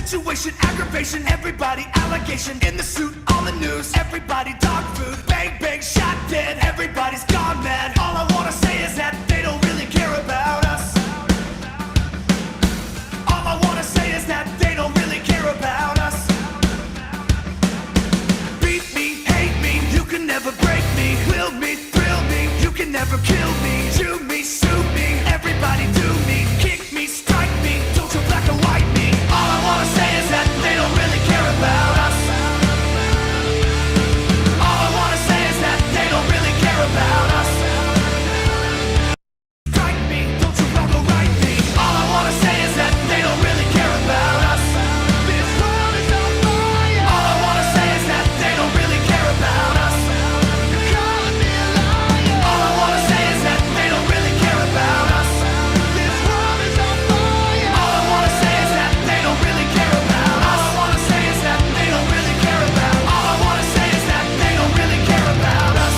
Situation, aggravation, everybody allegation. In the suit, on the news, everybody dog food. Bang, bang, shot dead, everybody's gone mad. All I wanna say is that they don't really care about us. All I wanna say is that they don't really care about us. Beat me, hate me, you can never break me. Will me, thrill me, you can never kill me. Chew me, sue me, everybody do me. Kick me, strike me, don't you black and white me. All I wanna say is that they don't really care about us. All I wanna say is that they don't really care about us. Strike me, don't you wrong or right me. All I wanna say is that they don't really care about us. This world is on fire. All I wanna say is that they don't really care about us. You're calling me a liar. All I wanna say is that they don't really care about us. This world is on fire. All I wanna say is that they don't really care about us. All I wanna say is that they don't really care about. All I wanna say is that they don't really care about us.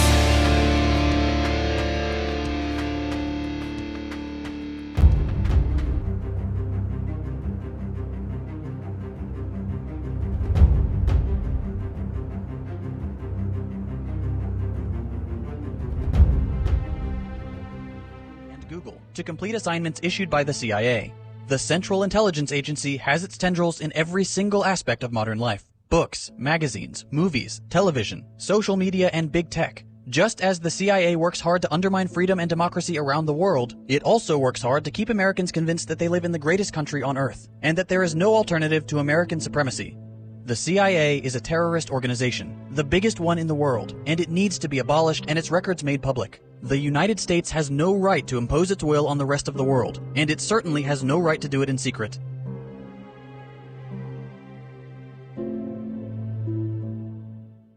And Google to complete assignments issued by the CIA. The Central Intelligence Agency has its tendrils in every single aspect of modern life. Books, magazines, movies, television, social media, and big tech. Just as the CIA works hard to undermine freedom and democracy around the world, it also works hard to keep Americans convinced that they live in the greatest country on earth, and that there is no alternative to American supremacy. The CIA is a terrorist organization, the biggest one in the world, and it needs to be abolished and its records made public. The United States has no right to impose its will on the rest of the world, and it certainly has no right to do it in secret.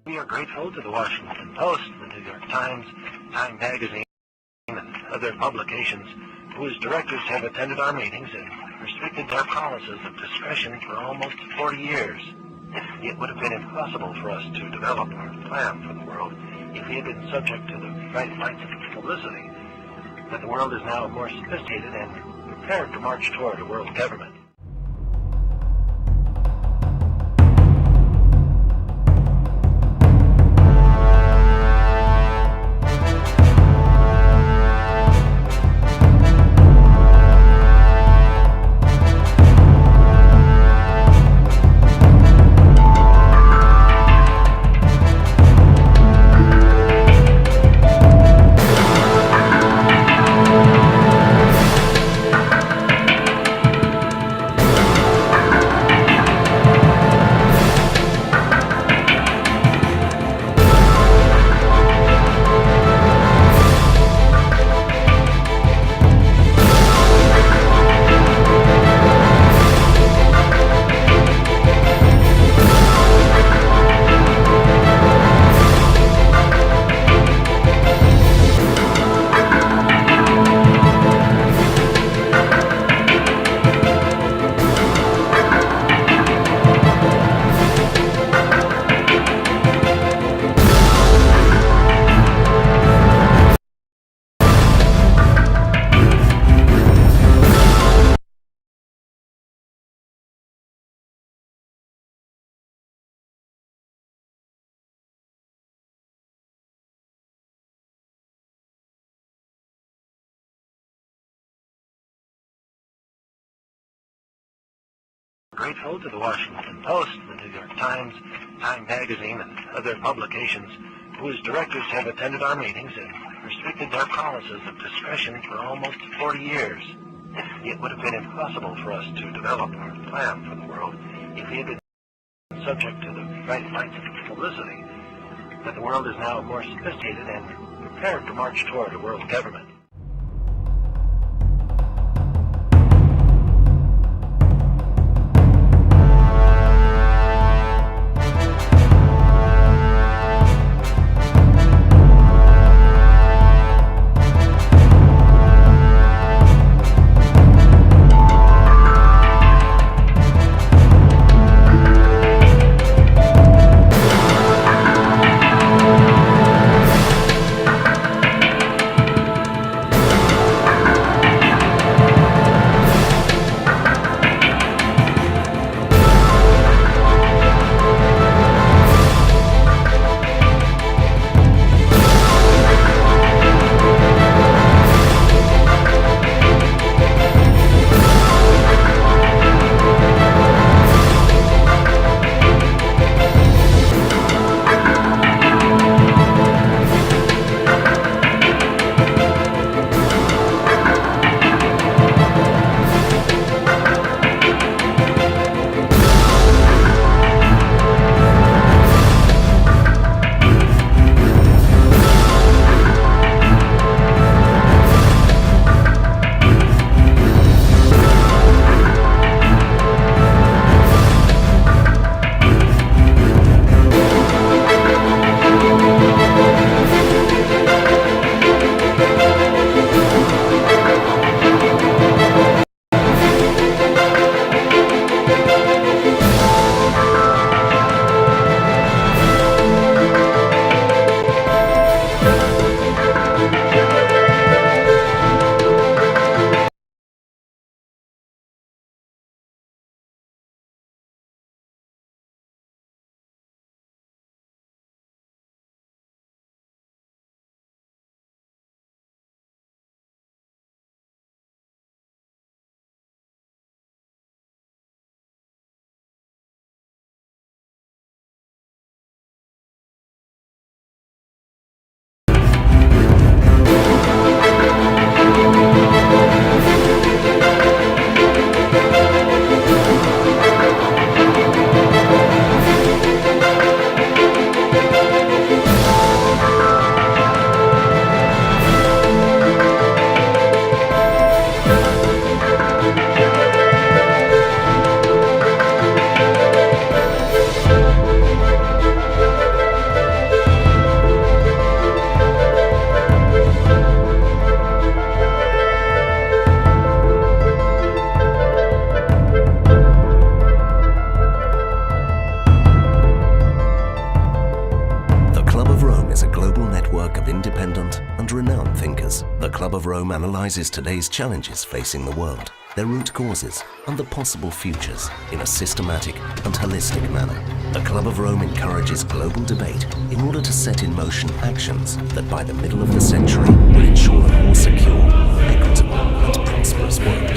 We are grateful to the Washington Post, the New York Times, Time Magazine, and other publications whose directors have attended our meetings and restricted their policies of discretion for almost 40 years. It would have been impossible for us to develop our plan for the world if we had been subject to the bright lights of publicity. But the world is now more sophisticated and prepared to march toward a world government. Grateful to the Washington Post, the New York Times, Time Magazine, and other publications whose directors have attended our meetings and restricted their policies of discretion for almost 40 years. It would have been impossible for us to develop our plan for the world if we had been subject to the bright lights of publicity. But the world is now more sophisticated and prepared to march toward a world government. network of independent and renowned thinkers. The Club of Rome analyzes today's challenges facing the world, their root causes, and the possible futures in a systematic and holistic manner. The Club of Rome encourages global debate in order to set in motion actions that by the middle of the century will ensure a more secure, equitable, and prosperous world.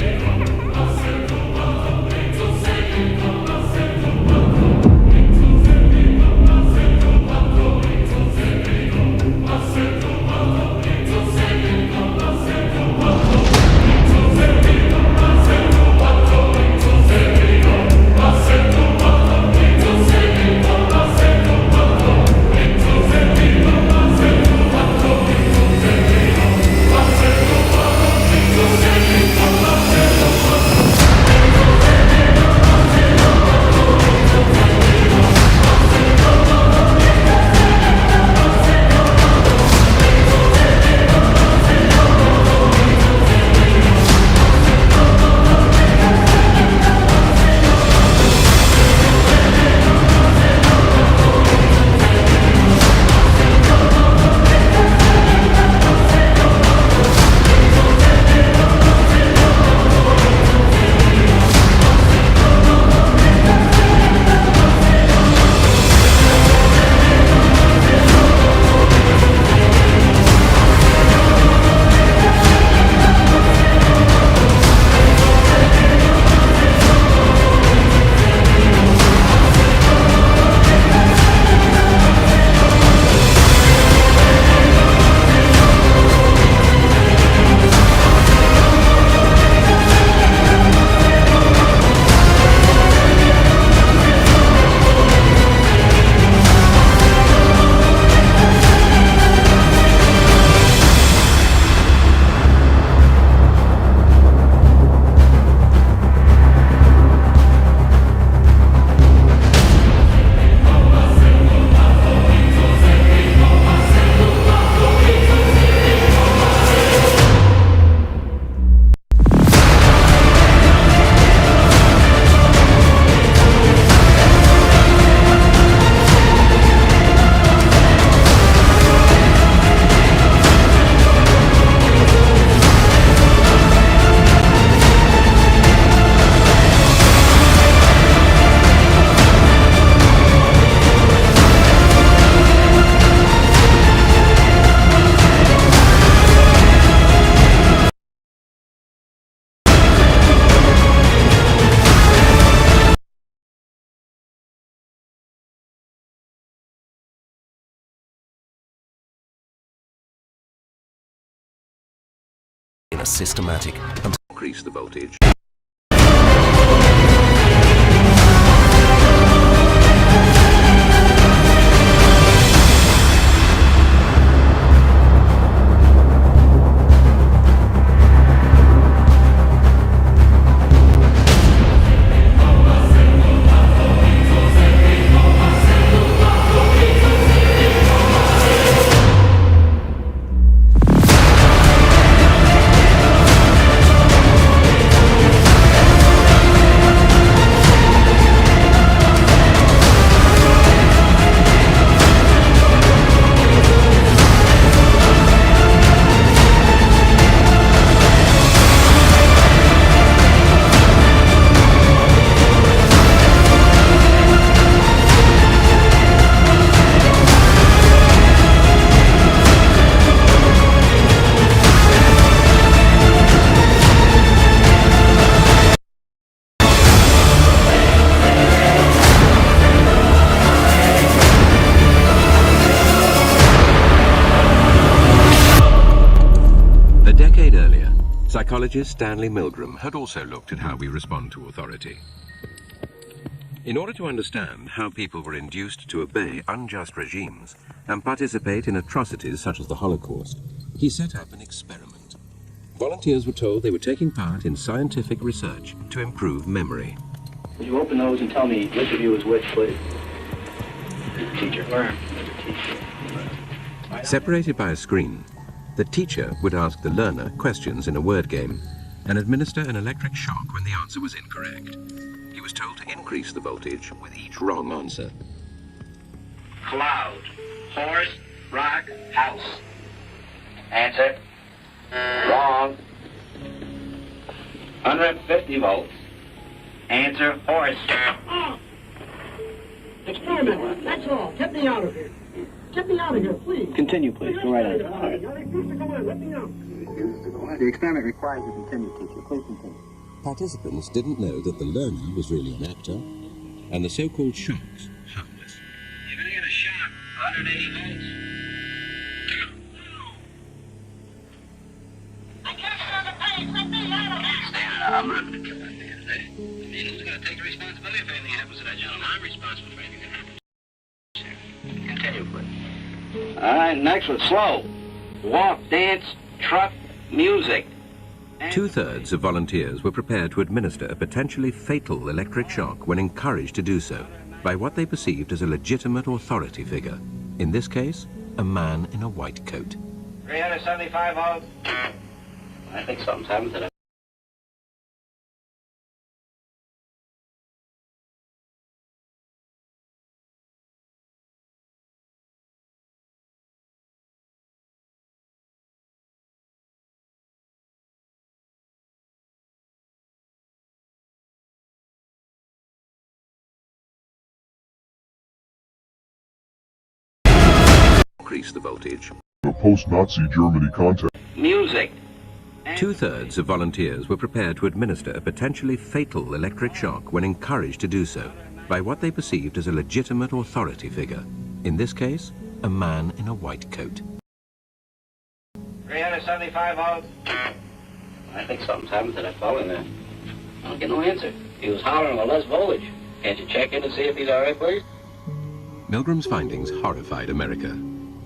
In a systematic and increase the voltage. Psychologist Stanley Milgram had also looked at how we respond to authority. In order to understand how people were induced to obey unjust regimes and participate in atrocities such as the Holocaust, he set up an experiment. Volunteers were told they were taking part in scientific research to improve memory. Would you open those and tell me which of you is which, please? Teacher. Where? Teacher. Separated by a screen, the teacher would ask the learner questions in a word game and administer an electric shock when the answer was incorrect. He was told to increase the voltage with each wrong answer. Cloud. Horse. rock, house. Answer. Wrong. 150 volts. Answer, horse. Experiment, that's all. Get me out of here. Get me out of here, please. Continue, please. Go right ahead. I refuse to go in. Let me out. The experiment requires you to continue, teacher. Please continue. Participants didn't know that the learner was really an actor, and the so-called shocks harmless. You're going to get a shock. 180 volts. I can't feel the pain. Let me out of here. Stay out of the who's going to take the responsibility if anything happens to that gentleman? I'm responsible for anything that happens. Continue, please. All right, next one. Slow. Walk, dance, truck, music. Two-thirds of volunteers were prepared to administer a potentially fatal electric shock when encouraged to do so by what they perceived as a legitimate authority figure. In this case, a man in a white coat. 375 volts. I think something's happened to that. Increase the voltage. A post-Nazi Germany context. Music. Two-thirds of volunteers were prepared to administer a potentially fatal electric shock when encouraged to do so by what they perceived as a legitimate authority figure. In this case, a man in a white coat. 375 volts. I think something's happened to that fellow in there. I don't get no answer. He was hollering with less voltage. Can't you check in to see if he's all right, please? Milgram's findings horrified America.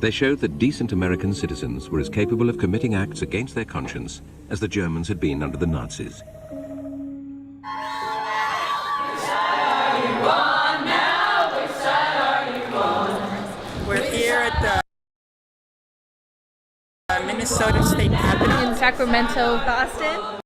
They showed that decent American citizens were as capable of committing acts against their conscience as the Germans had been under the Nazis. We're here at the Minnesota State Capitol. In Sacramento, Boston.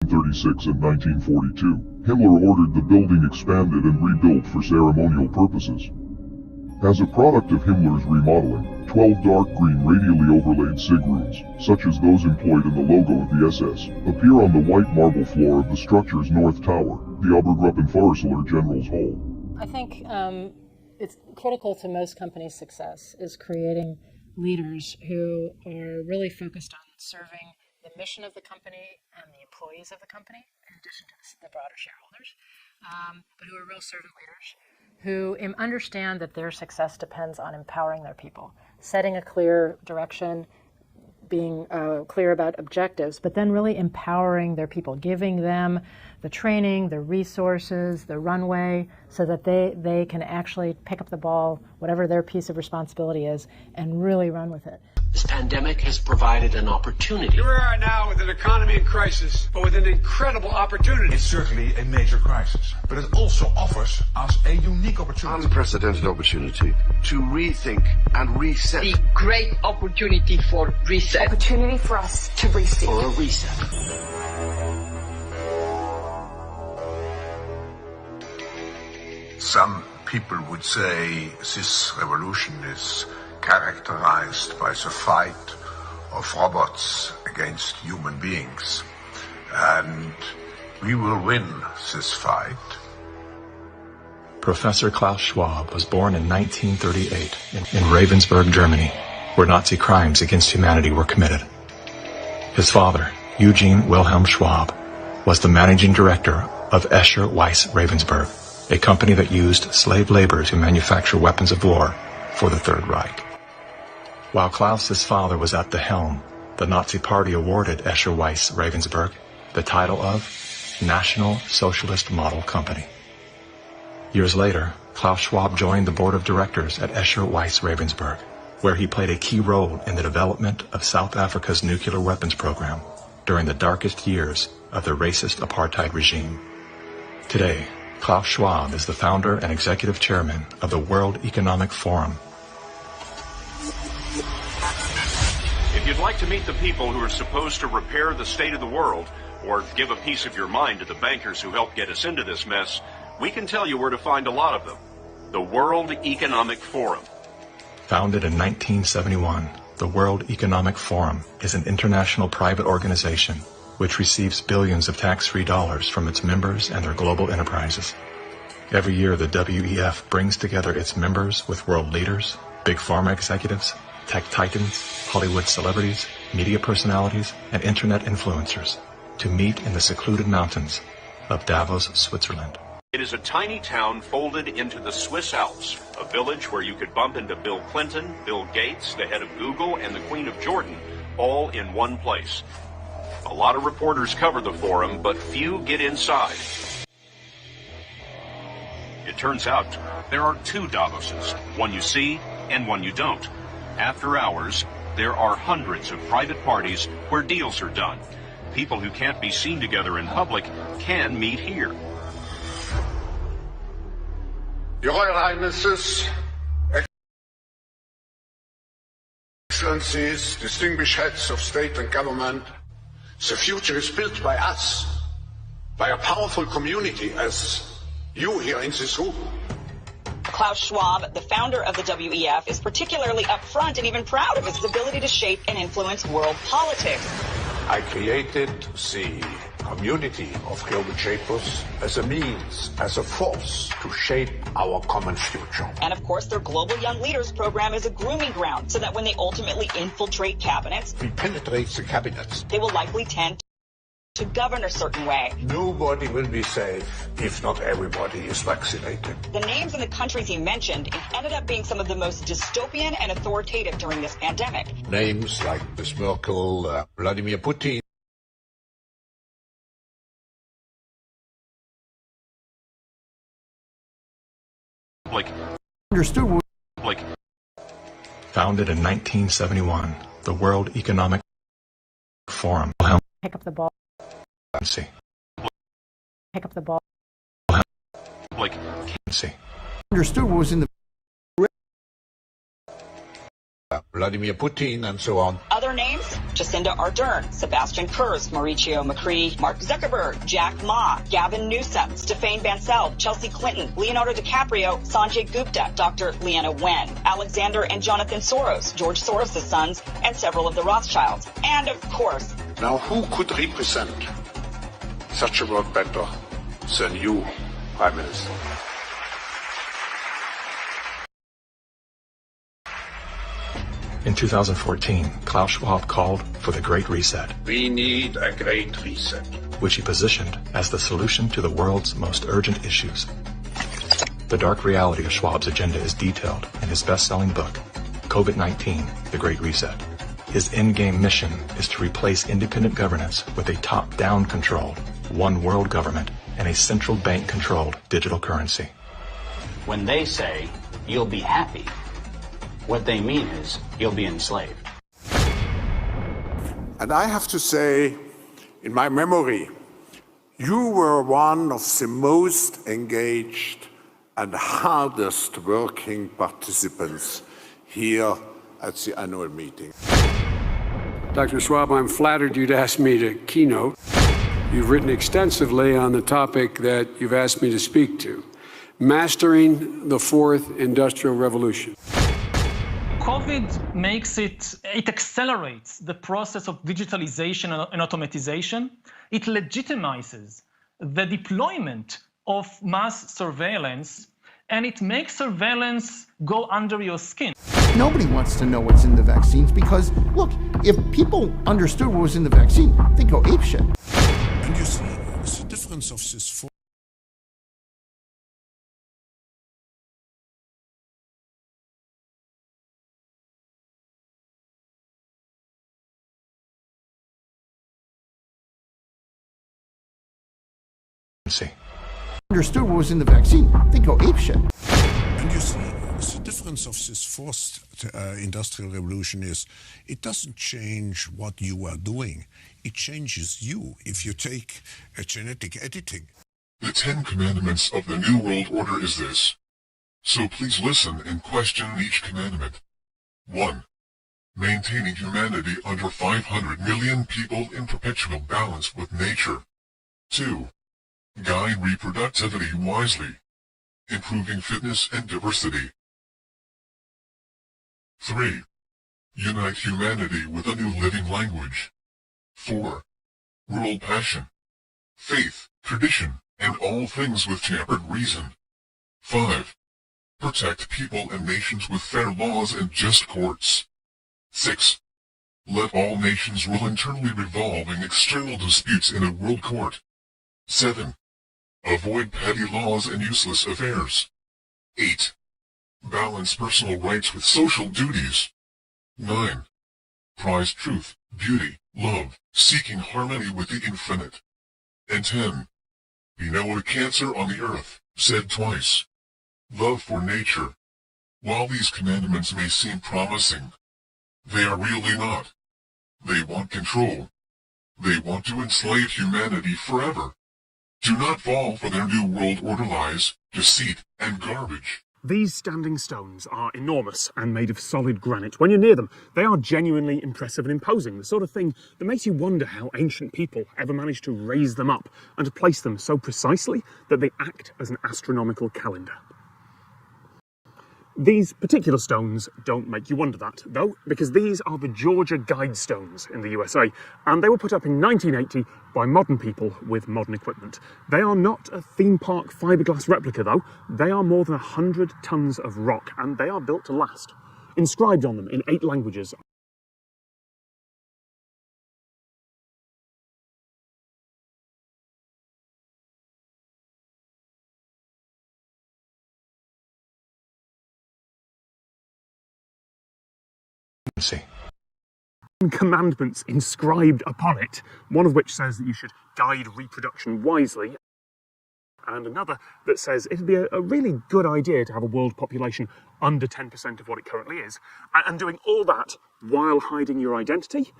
In 1936 and 1942, Himmler ordered the building expanded and rebuilt for ceremonial purposes. As a product of Himmler's remodeling, 12 dark green radially overlaid SIG runes, such as those employed in the logo of the SS, appear on the white marble floor of the structure's north tower, the Obergruppenvorsteller General's Hall. I think it's critical to most companies' success is creating leaders who are really focused on serving the mission of the company and the employees of the company, in addition to the broader shareholders, but who are real servant leaders, who understand that their success depends on empowering their people, setting a clear direction, being clear about objectives, but then really empowering their people, giving them the training, the resources, the runway, so that they can actually pick up the ball, whatever their piece of responsibility is, and really run with it. This pandemic has provided an opportunity. Here we are now with an economy in crisis, but with an incredible opportunity. It's certainly a major crisis, but it also offers us a unique opportunity. Unprecedented opportunity to rethink and reset. The great opportunity for reset. Opportunity for us to reset. For a reset. Some people would say this revolution is characterized by the fight of robots against human beings. And we will win this fight. Professor Klaus Schwab was born in 1938 in Ravensburg, Germany, where Nazi crimes against humanity were committed. His father, Eugene Wilhelm Schwab, was the managing director of Escher Weiss Ravensburg, a company that used slave labor to manufacture weapons of war for the Third Reich. While Klaus, his father, was at the helm, the Nazi Party awarded Escher Weiss Ravensburg the title of National Socialist Model Company. Years later, Klaus Schwab joined the board of directors at Escher Weiss Ravensburg, where he played a key role in the development of South Africa's nuclear weapons program during the darkest years of the racist apartheid regime. Today, Klaus Schwab is the founder and executive chairman of the World Economic Forum. If you'd like to meet the people who are supposed to repair the state of the world, or give a piece of your mind to the bankers who helped get us into this mess, we can tell you where to find a lot of them. The World Economic Forum. Founded in 1971, the World Economic Forum is an international private organization which receives billions of tax-free dollars from its members and their global enterprises. Every year, the WEF brings together its members with world leaders, big pharma executives, tech titans, Hollywood celebrities, media personalities, and internet influencers to meet in the secluded mountains of Davos, Switzerland. It is a tiny town folded into the Swiss Alps, a village where you could bump into Bill Clinton, Bill Gates, the head of Google, and the Queen of Jordan, all in one place. A lot of reporters cover the forum, but few get inside. It turns out there are two Davoses, one you see and one you don't. After hours, there are hundreds of private parties where deals are done. People who can't be seen together in public can meet here. Your Royal Highnesses, Excellencies, distinguished heads of state and government, the future is built by us, by a powerful community as you here in this room. Klaus Schwab, the founder of the WEF, is particularly upfront and even proud of his ability to shape and influence world politics. I created the community of global shapers as a means, as a force to shape our common future. And of course, their Global Young Leaders program is a grooming ground so that when they ultimately infiltrate cabinets, We penetrate the cabinets. they will likely tend to govern a certain way. Nobody will be safe if not everybody is vaccinated. The names and the countries he mentioned ended up being some of the most dystopian and authoritative during this pandemic. Names like Ms. Merkel, Vladimir Putin. Understood. Founded in 1971, the World Economic Forum. Pick up the ball. See. Pick up the ball. See. Understood what was in the Vladimir Putin and so on. Other names? Jacinda Ardern, Sebastian Kurz, Mauricio Macri, Mark Zuckerberg, Jack Ma, Gavin Newsom, Stéphane Bancel, Chelsea Clinton, Leonardo DiCaprio, Sanjay Gupta, Dr. Leana Wen, Alexander and Jonathan Soros, George Soros' sons, and several of the Rothschilds. And of course, Now who could represent such a world better than you, Prime Minister? In 2014, Klaus Schwab called for the Great Reset, We need a great reset. which he positioned as the solution to the world's most urgent issues. The dark reality of Schwab's agenda is detailed in his best-selling book, COVID-19, The Great Reset. His endgame mission is to replace independent governance with a top-down controlled, one world government and a central bank-controlled digital currency. When they say, you'll be happy, what they mean is, you'll be enslaved. And I have to say, in my memory, you were one of the most engaged and hardest working participants here at the annual meeting. Dr. Schwab, I'm flattered you'd asked me to keynote. You've written extensively on the topic that you've asked me to speak to, mastering the fourth industrial revolution. COVID makes it accelerates the process of digitalization and automatization. It legitimizes the deployment of mass surveillance, and it makes surveillance go under your skin. Nobody wants to know what's in the vaccines because, look, if people understood what was in the vaccine, they'd go apeshit. And you see, the difference of this four. See. Understood what was in the vaccine, they'd go apeshit. And you see, the difference of this fourth industrial revolution is it doesn't change what you are doing. It changes you. If you take a genetic editing. The 10 Commandments of the New World Order is this. So please listen and question each commandment. 1. Maintaining humanity under 500 million people in perpetual balance with nature. 2. Guide reproductivity wisely, improving fitness and diversity. 3. Unite humanity with a new living language. 4. Rule passion, faith, tradition, and all things with tempered reason. 5. Protect people and nations with fair laws and just courts. 6. Let all nations rule internally revolving external disputes in a world court. 7. Avoid petty laws and useless affairs. 8. Balance personal rights with social duties. 9. Prize truth, beauty, love, seeking harmony with the infinite. And 10. Be no cancer on the earth, said twice. Love for nature. While these commandments may seem promising, they are really not. They want control. They want to enslave humanity forever. Do not fall for their New World Order lies, deceit, and garbage. These standing stones are enormous and made of solid granite. When you're near them, they are genuinely impressive and imposing, the sort of thing that makes you wonder how ancient people ever managed to raise them up and to place them so precisely that they act as an astronomical calendar. These particular stones don't make you wonder that, though, because these are the Georgia Guidestones in the USA, and they were put up in 1980 by modern people with modern equipment. They are not a theme park fiberglass replica, though. They are more than 100 tons of rock, and they are built to last. Inscribed on them in 8 languages commandments inscribed upon it, one of which says that you should guide reproduction wisely, and another that says it'd be a really good idea to have a world population under 10% of what it currently is, and doing all that while hiding your identity.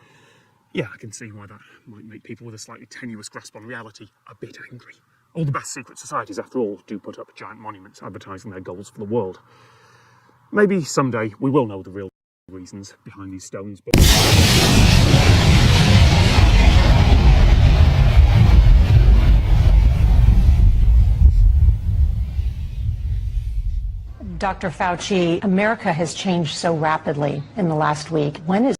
Yeah, I can see why that might make people with a slightly tenuous grasp on reality a bit angry. All the best secret societies, after all, do put up giant monuments advertising their goals for the world. Maybe someday we will know the real reasons behind these stones, but Dr. Fauci, America has changed so rapidly in the last week. When is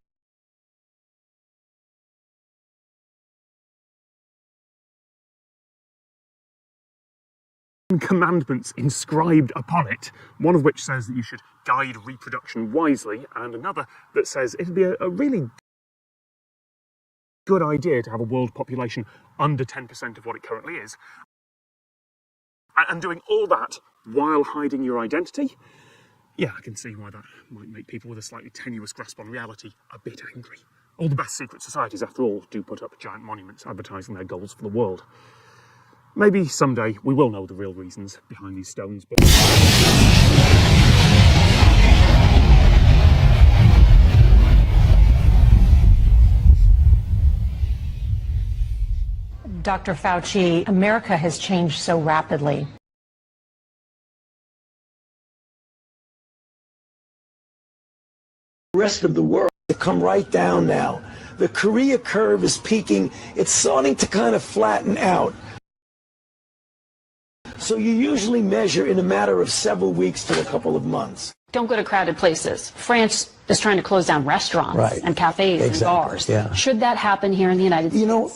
commandments inscribed upon it, one of which says that you should guide reproduction wisely, and another that says it'd be a really good idea to have a world population under 10% of what it currently is, and doing all that while hiding your identity. Yeah, I can see why that might make people with a slightly tenuous grasp on reality a bit angry. All the best secret societies, after all, do put up giant monuments advertising their goals for the world. Maybe someday we will know the real reasons behind these stones, but Dr. Fauci, America has changed so rapidly. The rest of the world to come right down now. The Korea curve is peaking. It's starting to kind of flatten out. So you usually measure in a matter of several weeks to a couple of months. Don't go to crowded places. France is trying to close down restaurants and cafes and bars. Yeah. Should that happen here in the United States? You know,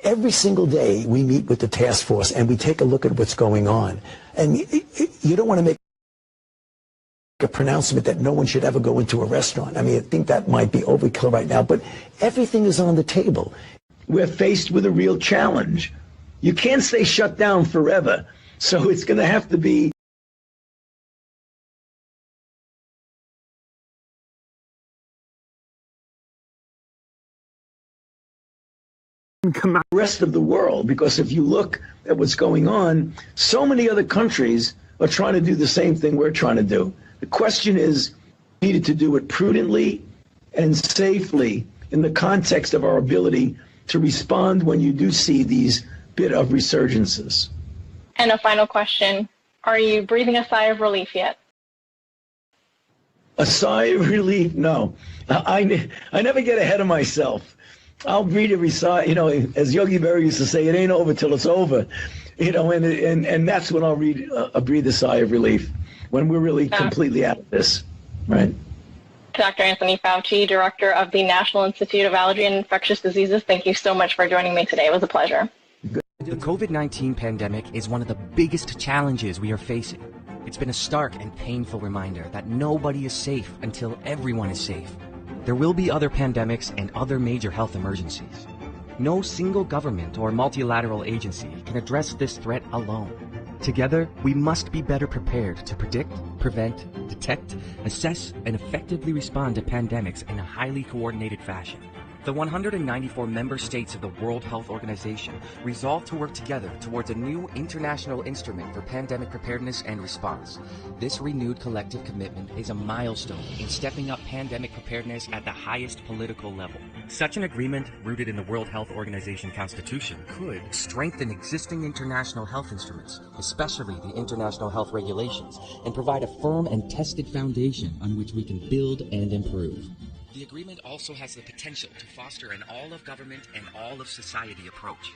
every single day we meet with the task force and we take a look at what's going on. And you don't want to make a pronouncement that no one should ever go into a restaurant. I mean, I think that might be overkill right now, but everything is on the table. We're faced with a real challenge. You can't stay shut down forever, so it's going to have to be the rest of the world, because if you look at what's going on, so many other countries are trying to do the same thing we're trying to do. The question is, we needed to do it prudently and safely in the context of our ability to respond when you do see these bit of resurgences. And a final question. Are you breathing a sigh of relief yet? A sigh of relief? No. I never get ahead of myself. I'll breathe every sigh, as Yogi Berra used to say, it ain't over till it's over. And that's when I'll breathe a sigh of relief, when we're really completely out of this, right? Dr. Anthony Fauci, Director of the National Institute of Allergy and Infectious Diseases, thank you so much for joining me today. It was a pleasure. The COVID-19 pandemic is one of the biggest challenges we are facing. It's been a stark and painful reminder that nobody is safe until everyone is safe. There will be other pandemics and other major health emergencies. No single government or multilateral agency can address this threat alone. Together, we must be better prepared to predict, prevent, detect, assess, and effectively respond to pandemics in a highly coordinated fashion. The 194 member states of the World Health Organization resolved to work together towards a new international instrument for pandemic preparedness and response. This renewed collective commitment is a milestone in stepping up pandemic preparedness at the highest political level. Such an agreement, rooted in the World Health Organization Constitution, could strengthen existing international health instruments, especially the international health regulations, and provide a firm and tested foundation on which we can build and improve. The agreement also has the potential to foster an all-of-government and all-of-society approach,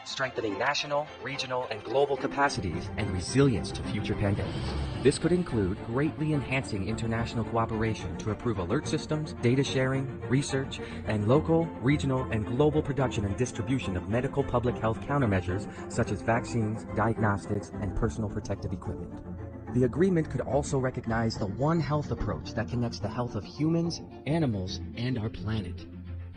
strengthening national, regional, and global capacities and resilience to future pandemics. This could include greatly enhancing international cooperation to improve alert systems, data sharing, research, and local, regional, and global production and distribution of medical public health countermeasures such as vaccines, diagnostics, and personal protective equipment. The agreement could also recognize the One Health approach that connects the health of humans, animals, and our planet.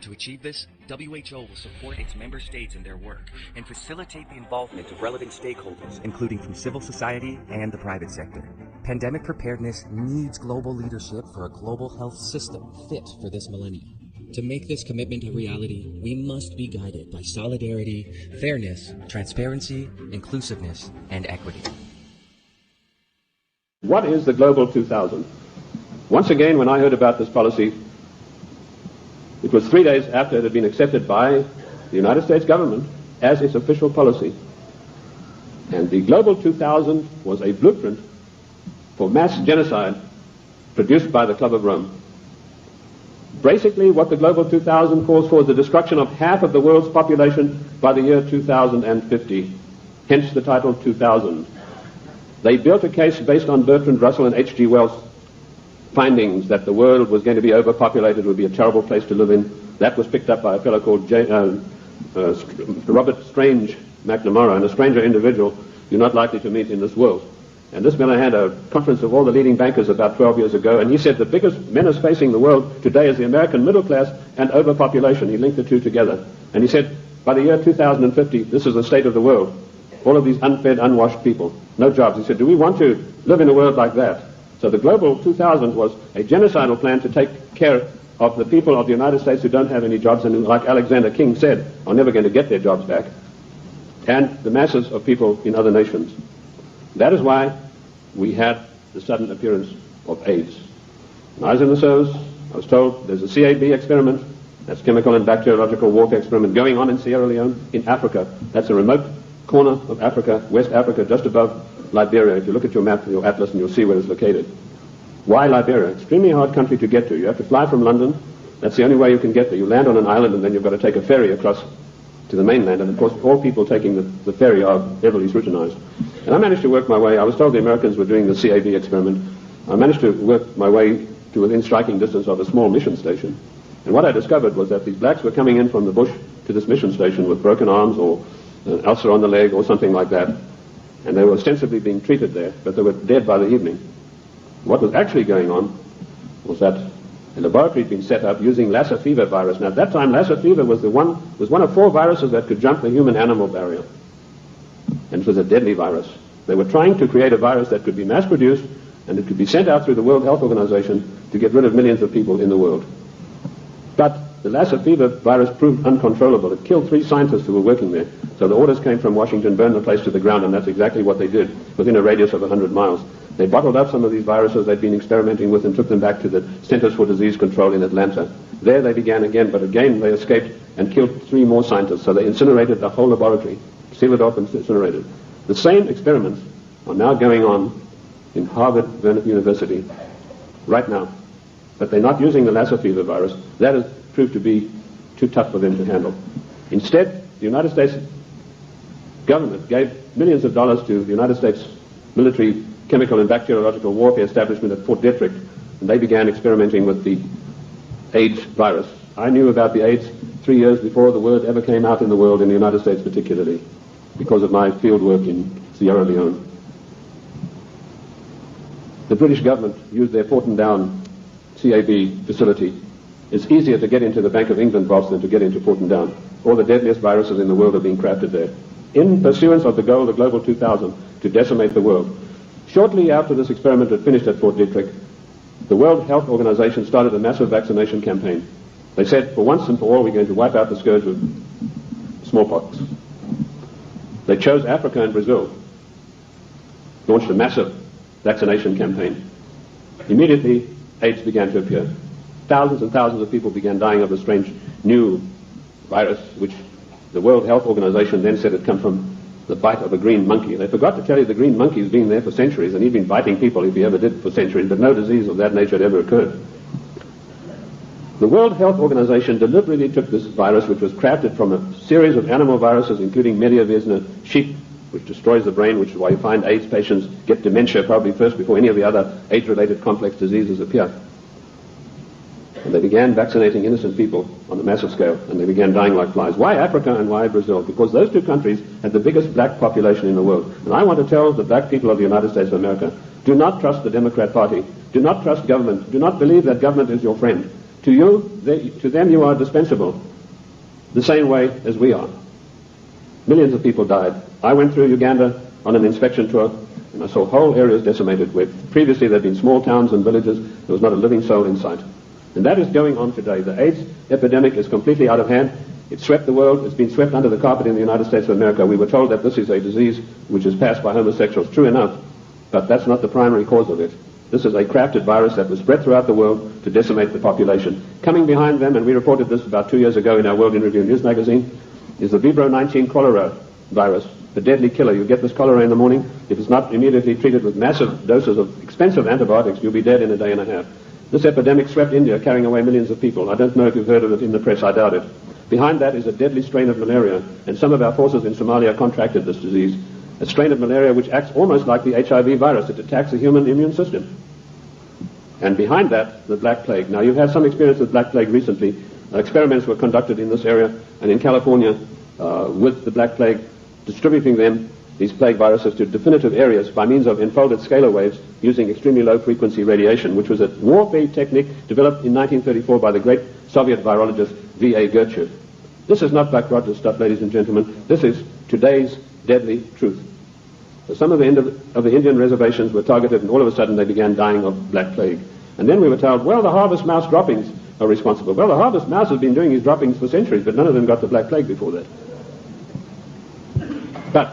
To achieve this, WHO will support its member states in their work and facilitate the involvement of relevant stakeholders, including from civil society and the private sector. Pandemic preparedness needs global leadership for a global health system fit for this millennium. To make this commitment a reality, we must be guided by solidarity, fairness, transparency, inclusiveness, and equity. What is the Global 2000? Once again, when I heard about this policy, it was 3 days after it had been accepted by the United States government as its official policy. And the Global 2000 was a blueprint for mass genocide produced by the Club of Rome. Basically, what the Global 2000 calls for is the destruction of half of the world's population by the year 2050, hence the title 2000. They built a case based on Bertrand Russell and H.G. Wells' findings that the world was going to be overpopulated, would be a terrible place to live in. That was picked up by a fellow called Robert Strange McNamara, and a stranger individual you're not likely to meet in this world. And this man had a conference of all the leading bankers about 12 years ago, and he said the biggest menace facing the world today is the American middle class and overpopulation. He linked the two together. And he said, by the year 2050, this is the state of the world. All of these unfed, unwashed people, no jobs. He said, do we want to live in a world like that? So the Global 2000 was a genocidal plan to take care of the people of the United States who don't have any jobs, and like Alexander King said, are never going to get their jobs back, and the masses of people in other nations. That is why we had the sudden appearance of AIDS. When I was in the service, I was told there's a CAB experiment, that's chemical and bacteriological warfare experiment, going on in Sierra Leone, in Africa. That's a remote corner of Africa, West Africa, just above Liberia. If you look at your map, your atlas, and you'll see where it's located. Why Liberia? Extremely hard country to get to. You have to fly from London. That's the only way you can get there. You land on an island, and then you've got to take a ferry across to the mainland. And of course, all people taking the ferry are heavily scrutinized. And I managed to work my way. I was told the Americans were doing the CAB experiment. I managed to work my way to within striking distance of a small mission station. And what I discovered was that these blacks were coming in from the bush to this mission station with broken arms or an ulcer on the leg or something like that. And they were ostensibly being treated there, but they were dead by the evening. What was actually going on was that a laboratory had been set up using Lassa fever virus. Now at that time, Lassa fever was one of 4 viruses that could jump the human-animal barrier. And it was a deadly virus. They were trying to create a virus that could be mass-produced and it could be sent out through the World Health Organization to get rid of millions of people in the world. But the Lassa fever virus proved uncontrollable. It killed 3 scientists who were working there. So the orders came from Washington, burn the place to the ground, and that's exactly what they did within a radius of 100 miles. They bottled up some of these viruses they'd been experimenting with and took them back to the Centers for Disease Control in Atlanta. There they began again, but again they escaped and killed 3 more scientists. So they incinerated the whole laboratory, sealed it off and incinerated. The same experiments are now going on in Harvard University right now. But they're not using the Lassa fever virus. That has proved to be too tough for them to handle. Instead, the United States government gave millions of dollars to the United States military chemical and bacteriological warfare establishment at Fort Detrick, and they began experimenting with the AIDS virus. I knew about the AIDS 3 years before the word ever came out in the world, in the United States particularly, because of my field work in Sierra Leone. The British government used their Porton Down CAB facility. It's easier to get into the Bank of England vaults than to get into Porton Down. All the deadliest viruses in the world are being crafted there, in pursuance of the goal, the Global 2000, to decimate the world. Shortly after this experiment had finished at Fort Detrick, the World Health Organization started a massive vaccination campaign. They said, for once and for all, we're going to wipe out the scourge of smallpox. They chose Africa and Brazil, launched a massive vaccination campaign. Immediately, AIDS began to appear. Thousands and thousands of people began dying of a strange new virus, which the World Health Organization then said had come from the bite of a green monkey. They forgot to tell you the green monkey's been there for centuries, and he'd been biting people if he ever did for centuries, but no disease of that nature had ever occurred. The World Health Organization deliberately took this virus, which was crafted from a series of animal viruses, including Mediavirus sheep, which destroys the brain, which is why you find AIDS patients get dementia probably first before any of the other AIDS-related complex diseases appear. And they began vaccinating innocent people on a massive scale, and they began dying like flies. Why Africa and why Brazil? Because those 2 countries had the biggest black population in the world. And I want to tell the black people of the United States of America, do not trust the Democrat Party. Do not trust government. Do not believe that government is your friend. To them you are dispensable, the same way as we are. Millions of people died. I went through Uganda on an inspection tour, and I saw whole areas decimated where previously there had been small towns and villages. There was not a living soul in sight. And that is going on today. The AIDS epidemic is completely out of hand. It swept the world. It's been swept under the carpet in the United States of America. We were told that this is a disease which is passed by homosexuals. True enough, but that's not the primary cause of it. This is a crafted virus that was spread throughout the world to decimate the population. Coming behind them, and we reported this about 2 years ago in our World in Review News magazine, is the Vibro 19 cholera virus, the deadly killer. You get this cholera in the morning. If it's not immediately treated with massive doses of expensive antibiotics, you'll be dead in a day and a half. This epidemic swept India, carrying away millions of people. I don't know if you've heard of it in the press. I doubt it. Behind that is a deadly strain of malaria, and some of our forces in Somalia contracted this disease, a strain of malaria which acts almost like the HIV virus. It attacks the human immune system. And behind that, the Black Plague. Now, you've had some experience with Black Plague recently. Experiments were conducted in this area and in California with the Black Plague, distributing them, these plague viruses, to definitive areas by means of enfolded scalar waves using extremely low-frequency radiation, which was a warfare technique developed in 1934 by the great Soviet virologist V.A. Gertchev. This is not Buck Rogers stuff, ladies and gentlemen. This is today's deadly truth. So some of the Indian reservations were targeted, and all of a sudden they began dying of Black Plague. And then we were told, well, the harvest mouse droppings are responsible. Well, the harvest mouse has been doing his droppings for centuries, but none of them got the Black Plague before that. But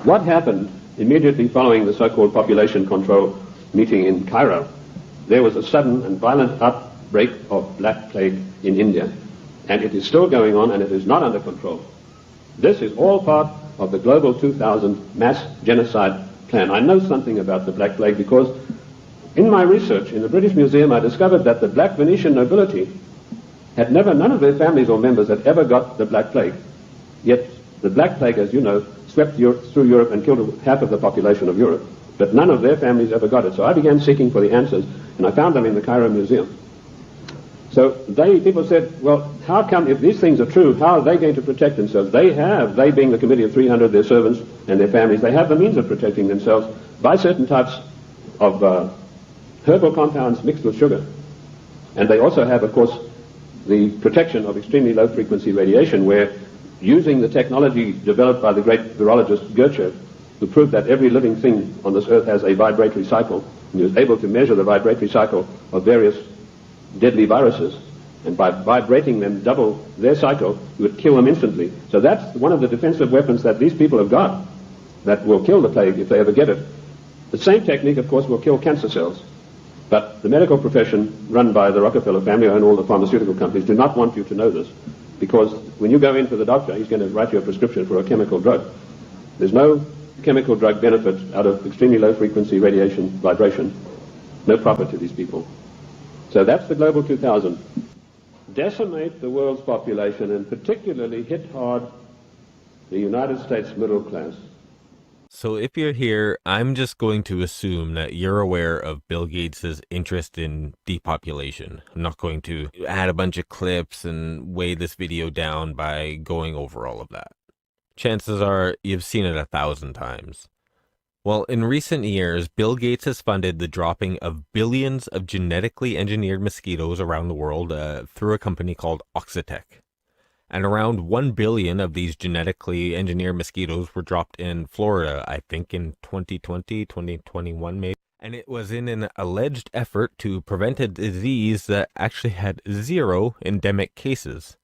what happened immediately following the so-called population control meeting in Cairo? There was a sudden and violent outbreak of Black Plague in India, and it is still going on, and it is not under control. This is all part of the Global 2000 mass genocide plan. I know something about the Black Plague because in my research in the British Museum I discovered that the black Venetian nobility had none of their families or members had ever got the Black Plague. Yet the Black Plague, as you know, swept through Europe and killed half of the population of Europe. But none of their families ever got it. So I began seeking for the answers, and I found them in the Cairo Museum. So people said, well, how come, if these things are true, how are they going to protect themselves? They being the Committee of 300, their servants and their families, they have the means of protecting themselves by certain types of herbal compounds mixed with sugar. And they also have, of course, the protection of extremely low-frequency radiation, where using the technology developed by the great virologist Gertchev, who proved that every living thing on this earth has a vibratory cycle, And he was able to measure the vibratory cycle of various deadly viruses. And by vibrating them double their cycle, you would kill them instantly. So that's one of the defensive weapons that these people have got that will kill the plague if they ever get it. The same technique, of course, will kill cancer cells. But the medical profession, run by the Rockefeller family and all the pharmaceutical companies, do not want you to know this. Because when you go in for the doctor, he's going to write you a prescription for a chemical drug. There's no chemical drug benefit out of extremely low frequency radiation vibration. No profit to these people. So that's the Global 2000. Decimate the world's population and particularly hit hard the United States middle class. So if you're here, I'm just going to assume that you're aware of Bill Gates' interest in depopulation. I'm not going to add a bunch of clips and weigh this video down by going over all of that. Chances are you've seen it 1,000 times. Well, in recent years, Bill Gates has funded the dropping of billions of genetically engineered mosquitoes around the world through a company called Oxitec. And around 1 billion of these genetically engineered mosquitoes were dropped in Florida, I think in 2020, 2021 maybe. And it was in an alleged effort to prevent a disease that actually had 0 endemic cases.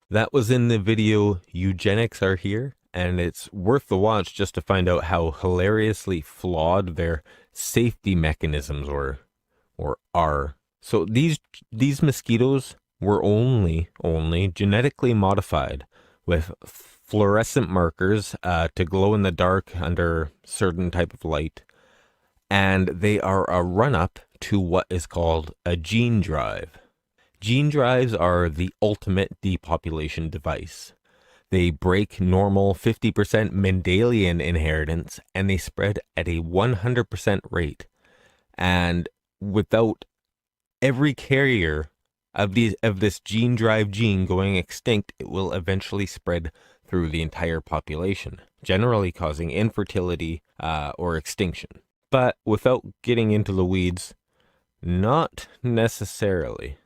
That was in the video Eugenics Are Here, and it's worth the watch just to find out how hilariously flawed their safety mechanisms are. So these mosquitoes were only genetically modified with fluorescent markers to glow in the dark under certain type of light, and they are a run-up to what is called a gene drive. Gene drives are the ultimate depopulation device. They break normal 50% Mendelian inheritance, and they spread at a 100% rate. And without every carrier of this gene drive gene going extinct, it will eventually spread through the entire population, generally causing infertility or extinction. But without getting into the weeds, not necessarily.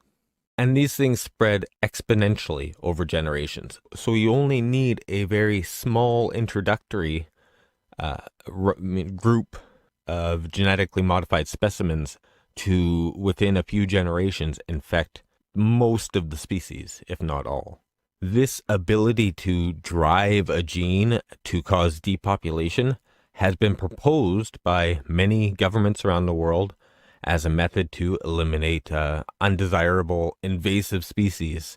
And these things spread exponentially over generations. So you only need a very small introductory group of genetically modified specimens to, within a few generations, infect most of the species, if not all. This ability to drive a gene to cause depopulation has been proposed by many governments around the world as a method to eliminate undesirable invasive species.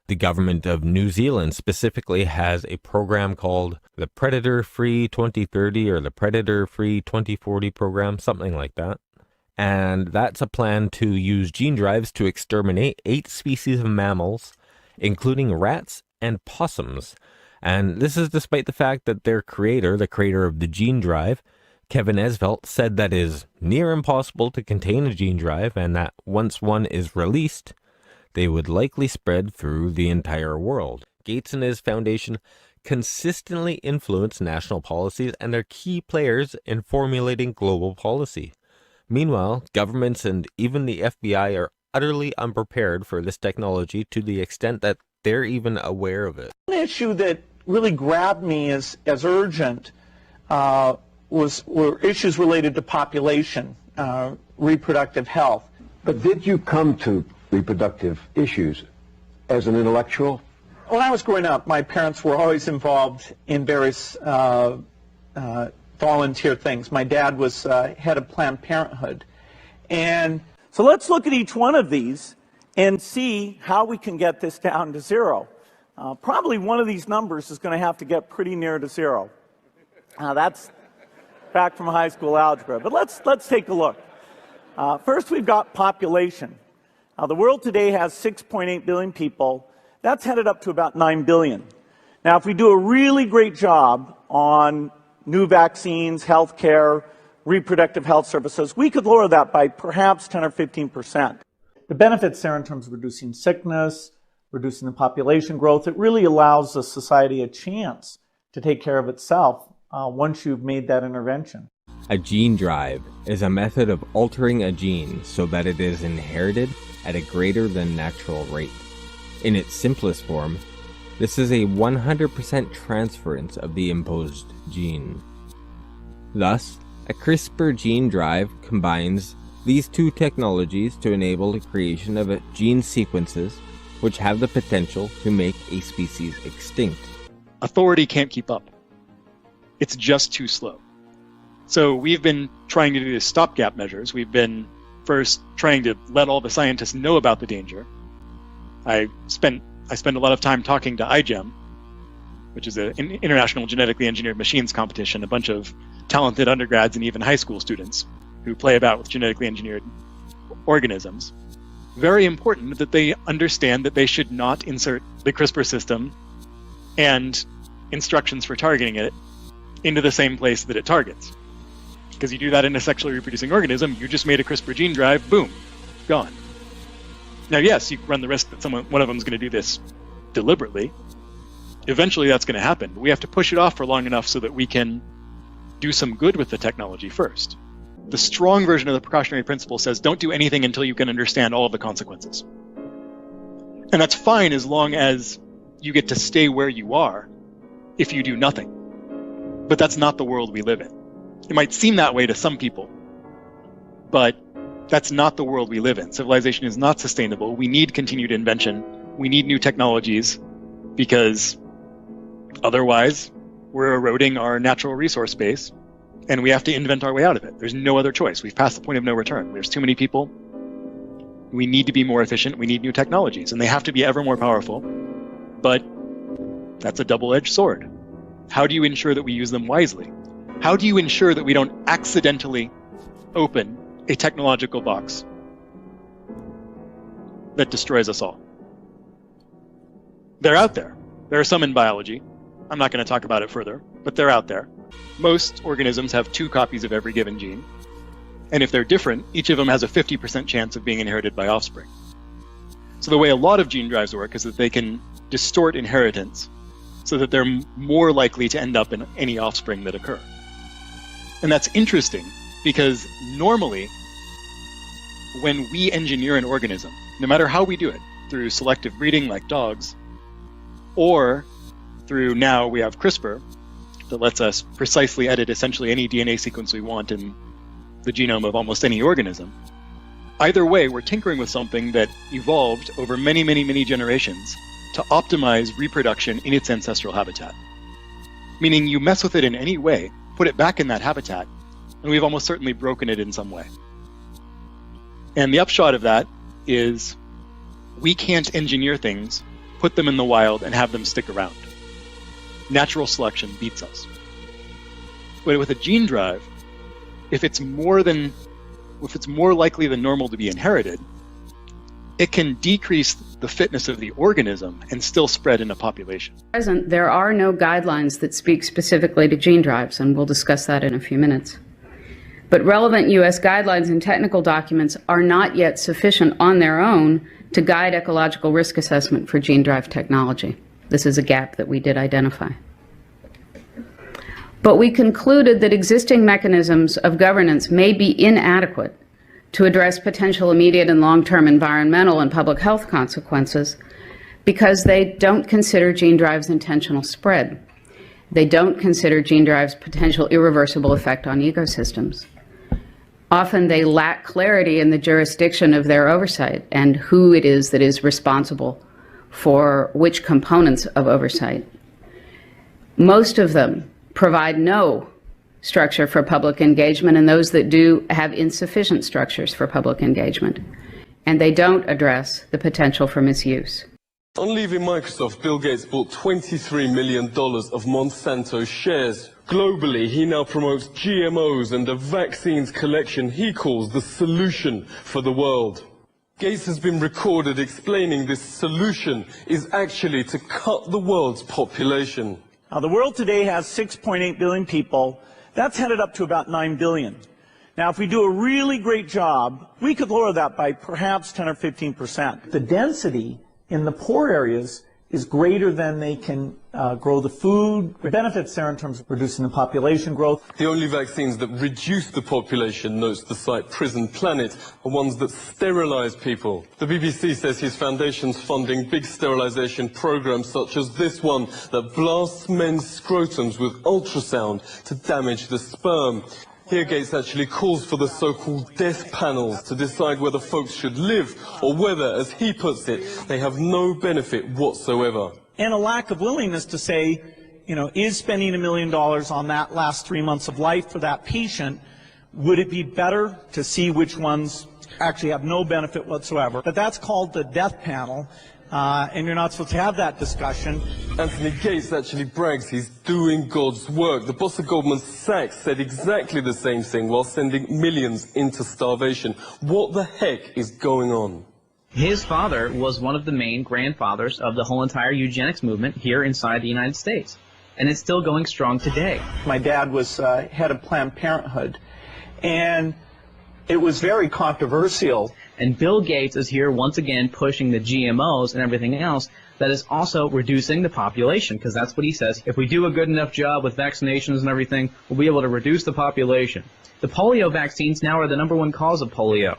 The government of New Zealand specifically has a program called the Predator Free 2030 or the Predator Free 2040 program, something like that. And that's a plan to use gene drives to exterminate 8 species of mammals, including rats and possums. And this is despite the fact that their creator, the creator of the gene drive, Kevin Esvelt, said that it is near impossible to contain a gene drive and that once one is released, they would likely spread through the entire world. Gates and his foundation consistently influence national policies and are key players in formulating global policy. Meanwhile, governments and even the FBI are utterly unprepared for this technology to the extent that they're even aware of it. One issue that really grabbed me as urgent were issues related to population, reproductive health. But did you come to reproductive issues as an intellectual? When I was growing up, my parents were always involved in various volunteer things. My dad was head of Planned Parenthood. And so let's look at each one of these and see how we can get this down to 0. Probably one of these numbers is going to have to get pretty near to 0. That's back from high school algebra. But let's take a look. First, we've got population. The world today has 6.8 billion people. That's headed up to about 9 billion. Now, if we do a really great job on new vaccines, healthcare, reproductive health services, we could lower that by perhaps 10 or 15%. The benefits there in terms of reducing sickness, reducing the population growth, it really allows the society a chance to take care of itself once you've made that intervention. A gene drive is a method of altering a gene so that it is inherited at a greater than natural rate. In its simplest form, this is a 100% transference of the imposed gene. Thus, A CRISPR gene drive combines these two technologies to enable the creation of gene sequences which have the potential to make a species extinct. Authority can't keep up. It's just too slow. So we've been trying to do these stopgap measures. We've been first trying to let all the scientists know about the danger. I spent a lot of time talking to iGEM, which is an international genetically engineered machines competition, a bunch of talented undergrads and even high school students who play about with genetically engineered organisms. Very important that they understand that they should not insert the CRISPR system and instructions for targeting it into the same place that it targets. Because you do that in a sexually reproducing organism, you just made a CRISPR gene drive, boom, gone. Now, yes, you run the risk that one of them is going to do this deliberately. Eventually that's going to happen, but we have to push it off for long enough so that we can do some good with the technology first. The strong version of the precautionary principle says don't do anything until you can understand all of the consequences. And that's fine as long as you get to stay where you are if you do nothing. But that's not the world we live in. It might seem that way to some people, but that's not the world we live in. Civilization is not sustainable. We need continued invention. We need new technologies because otherwise we're eroding our natural resource base and we have to invent our way out of it. There's no other choice. We've passed the point of no return. There's too many people. We need to be more efficient. We need new technologies, and they have to be ever more powerful. But that's a double-edged sword. How do you ensure that we use them wisely? How do you ensure that we don't accidentally open a technological box that destroys us all? They're out there. There are some in biology. I'm not going to talk about it further, but they're out there. Most organisms have 2 copies of every given gene. And if they're different, each of them has a 50% chance of being inherited by offspring. So the way a lot of gene drives work is that they can distort inheritance so that they're more likely to end up in any offspring that occur. And that's interesting because normally when we engineer an organism, no matter how we do it, through selective breeding like dogs, or through now we have CRISPR that lets us precisely edit essentially any DNA sequence we want in the genome of almost any organism. Either way, we're tinkering with something that evolved over many, many, many generations to optimize reproduction in its ancestral habitat. Meaning you mess with it in any way, put it back in that habitat, and we've almost certainly broken it in some way. And the upshot of that is we can't engineer things, put them in the wild, and have them stick around. Natural selection beats us. But with a gene drive, if it's more likely than normal to be inherited, it can decrease the fitness of the organism and still spread in a population. Present, there are no guidelines that speak specifically to gene drives, and we'll discuss that in a few minutes. But relevant U.S. guidelines and technical documents are not yet sufficient on their own to guide ecological risk assessment for gene drive technology. This is a gap that we did identify. But we concluded that existing mechanisms of governance may be inadequate to address potential immediate and long-term environmental and public health consequences because they don't consider gene drives' intentional spread. They don't consider gene drives' potential irreversible effect on ecosystems. Often they lack clarity in the jurisdiction of their oversight and who it is that is responsible for which components of oversight. Most of them provide no structure for public engagement, and those that do have insufficient structures for public engagement. And they don't address the potential for misuse. On leaving Microsoft, Bill Gates bought $23 million of Monsanto shares. Globally, he now promotes GMOs and a vaccines collection he calls the solution for the world. Gates has been recorded explaining this solution is actually to cut the world's population. Now, the world today has 6.8 billion people. That's headed up to about 9 billion. Now, if we do a really great job, we could lower that by perhaps 10 or 15%. The density in the poor areas is greater than they can grow the food. The benefits there in terms of reducing the population growth. The only vaccines that reduce the population, notes the site Prison Planet, are ones that sterilize people. The BBC says his foundation's funding big sterilization programs such as this one that blasts men's scrotums with ultrasound to damage the sperm. Here Gates actually calls for the so-called death panels to decide whether folks should live or whether, as he puts it, they have no benefit whatsoever. And a lack of willingness to say, you know, is spending $1 million on that last 3 months of life for that patient, would it be better to see which ones actually have no benefit whatsoever? But that's called the death panel. And you're not supposed to have that discussion. Anthony Gates actually brags he's doing God's work. The boss of Goldman Sachs said exactly the same thing while sending millions into starvation. What the heck is going on? His father was one of the main grandfathers of the whole entire eugenics movement here inside the United States. And it's still going strong today. My dad was head of Planned Parenthood. And it was very controversial. And Bill Gates is here once again pushing the GMOs and everything else that is also reducing the population, because that's what he says. If we do a good enough job with vaccinations and everything, we'll be able to reduce the population. The polio vaccines now are the #1 cause of polio.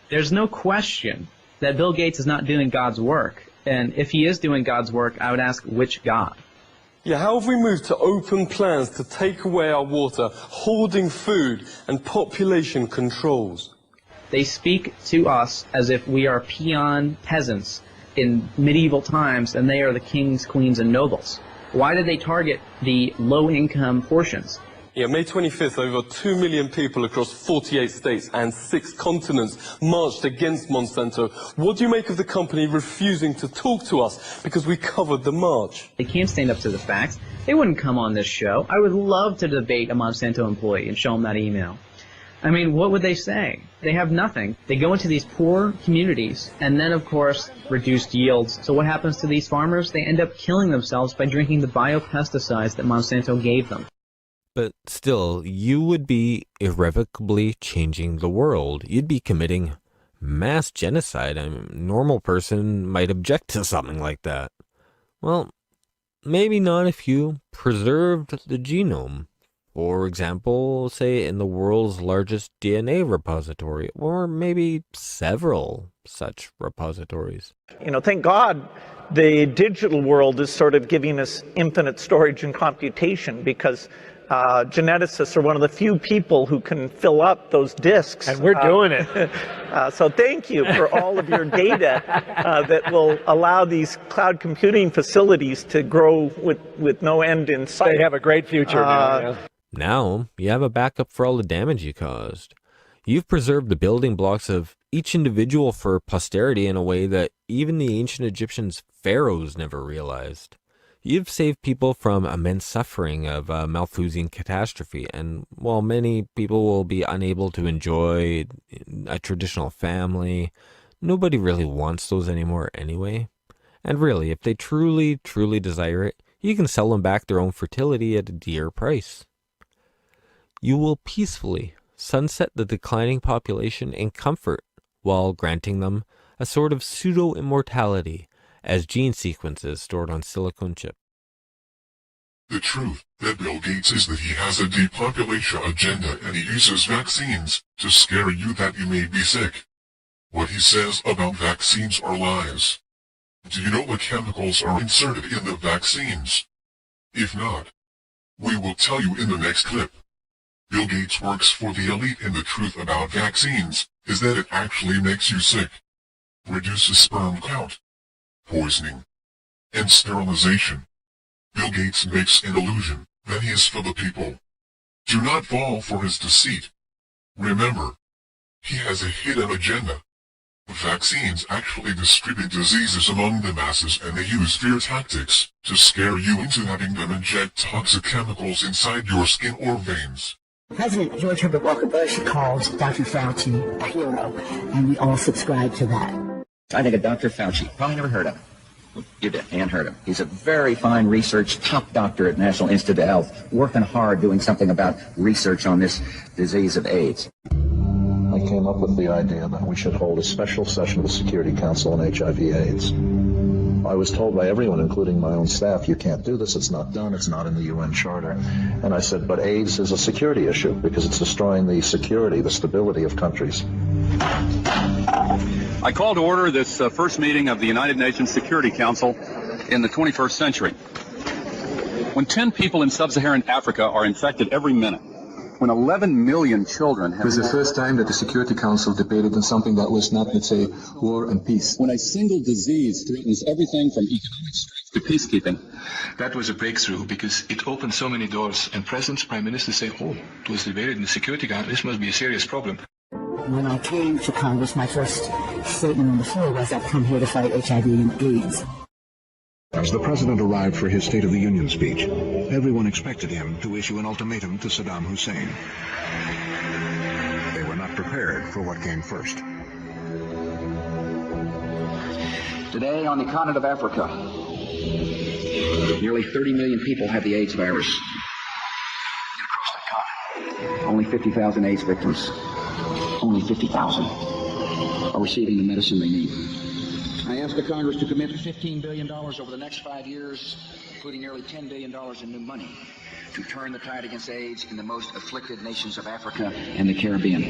There's no question that Bill Gates is not doing God's work. And if he is doing God's work, I would ask, which God? Yeah, how have we moved to open plans to take away our water, hoarding food, and population controls? They speak to us as if we are peon peasants in medieval times, and they are the kings, queens, and nobles. Why did they target the low-income portions? Yeah, May 25th, over 2 million people across 48 states and 6 continents marched against Monsanto. What do you make of the company refusing to talk to us because we covered the march? They can't stand up to the facts. They wouldn't come on this show. I would love to debate a Monsanto employee and show them that email. I mean, what would they say? They have nothing. They go into these poor communities and then, of course, reduced yields. So what happens to these farmers? They end up killing themselves by drinking the biopesticides that Monsanto gave them. But still, you would be irrevocably changing the world. You'd be committing mass genocide. A normal person might object to something like that. Well, maybe not if you preserved the genome. For example, say in the world's largest DNA repository, or maybe several such repositories. You know, thank God the digital world is sort of giving us infinite storage and computation, because geneticists are one of the few people who can fill up those disks. And we're doing it. So thank you for all of your data that will allow these cloud computing facilities to grow with no end in sight. They have a great future now. Yeah. Now, you have a backup for all the damage you caused. You've preserved the building blocks of each individual for posterity in a way that even the ancient Egyptians' pharaohs never realized. You've saved people from immense suffering of a Malthusian catastrophe, and while many people will be unable to enjoy a traditional family, nobody really wants those anymore anyway. And really, if they truly desire it, you can sell them back their own fertility at a dear price. You will peacefully sunset the declining population in comfort while granting them a sort of pseudo-immortality as gene sequences stored on silicon chip. The truth that Bill Gates is that he has a depopulation agenda and he uses vaccines to scare you that you may be sick. What he says about vaccines are lies. Do you know what chemicals are inserted in the vaccines? If not, we will tell you in the next clip. Bill Gates works for the elite, and the truth about vaccines is that it actually makes you sick, reduces sperm count, poisoning, and sterilization. Bill Gates makes an illusion that he is for the people. Do not fall for his deceit. Remember, he has a hidden agenda. Vaccines actually distribute diseases among the masses, and they use fear tactics to scare you into having them inject toxic chemicals inside your skin or veins. President George Herbert Walker Bush called Dr. Fauci a hero, and we all subscribe to that. I think of Dr. Fauci. Probably never heard of him. You did. Ann heard him. He's a very fine research top doctor at National Institute of Health, working hard doing something about research on this disease of AIDS. I came up with the idea that we should hold a special session of the Security Council on HIV/AIDS. I was told by everyone, including my own staff, you can't do this, it's not done, it's not in the UN Charter. And I said, but AIDS is a security issue because it's destroying the security, the stability of countries. I call to order this first meeting of the United Nations Security Council in the 21st century. When 10 people in sub-Saharan Africa are infected every minute, when 11 million children have... It was the first time that the Security Council debated on something that was not, let's say, war and peace. When a single disease threatens everything from economic strength to peacekeeping. That was a breakthrough because it opened so many doors, and presidents, prime ministers say, oh, it was debated in the Security Council, this must be a serious problem. When I came to Congress, my first statement on the floor was I've come here to fight HIV and AIDS. As the president arrived for his State of the Union speech, everyone expected him to issue an ultimatum to Saddam Hussein. They were not prepared for what came first. Today on the continent of Africa, nearly 30 million people have the AIDS virus. Across the continent, only 50,000 AIDS victims. Only 50,000 are receiving the medicine they need. I ask the Congress to commit $15 billion over the next 5 years, including nearly $10 billion in new money, to turn the tide against AIDS in the most afflicted nations of Africa and the Caribbean.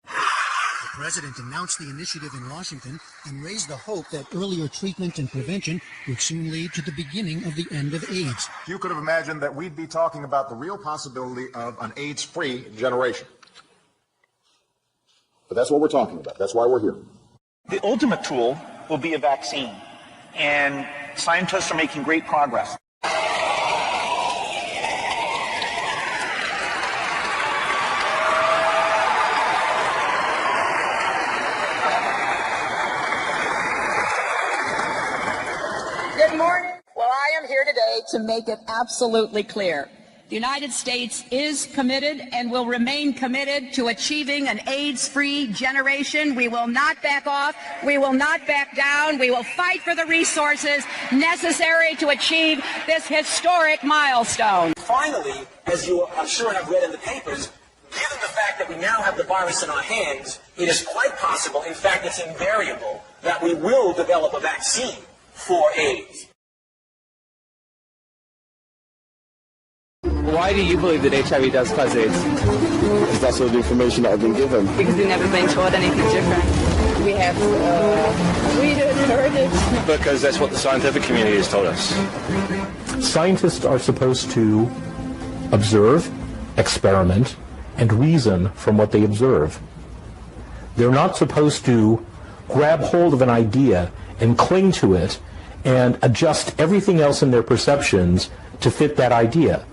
The president announced the initiative in Washington and raised the hope that earlier treatment and prevention would soon lead to the beginning of the end of AIDS. You could have imagined that we'd be talking about the real possibility of an AIDS-free generation. But that's what we're talking about. That's why we're here. The ultimate tool will be a vaccine, and scientists are making great progress. Good morning. Well, I am here today to make it absolutely clear. The United States is committed and will remain committed to achieving an AIDS-free generation. We will not back off. We will not back down. We will fight for the resources necessary to achieve this historic milestone. Finally, as you I'm sure have read in the papers, given the fact that we now have the virus in our hands, it is quite possible, in fact it's invariable, that we will develop a vaccine for AIDS. Why do you believe that HIV does cause AIDS? Because that's all the information that I've been given. Because we've never been told anything different. We have read it, heard it. Because that's what the scientific community has told us. Scientists are supposed to observe, experiment, and reason from what they observe. They're not supposed to grab hold of an idea and cling to it and adjust everything else in their perceptions to fit that idea.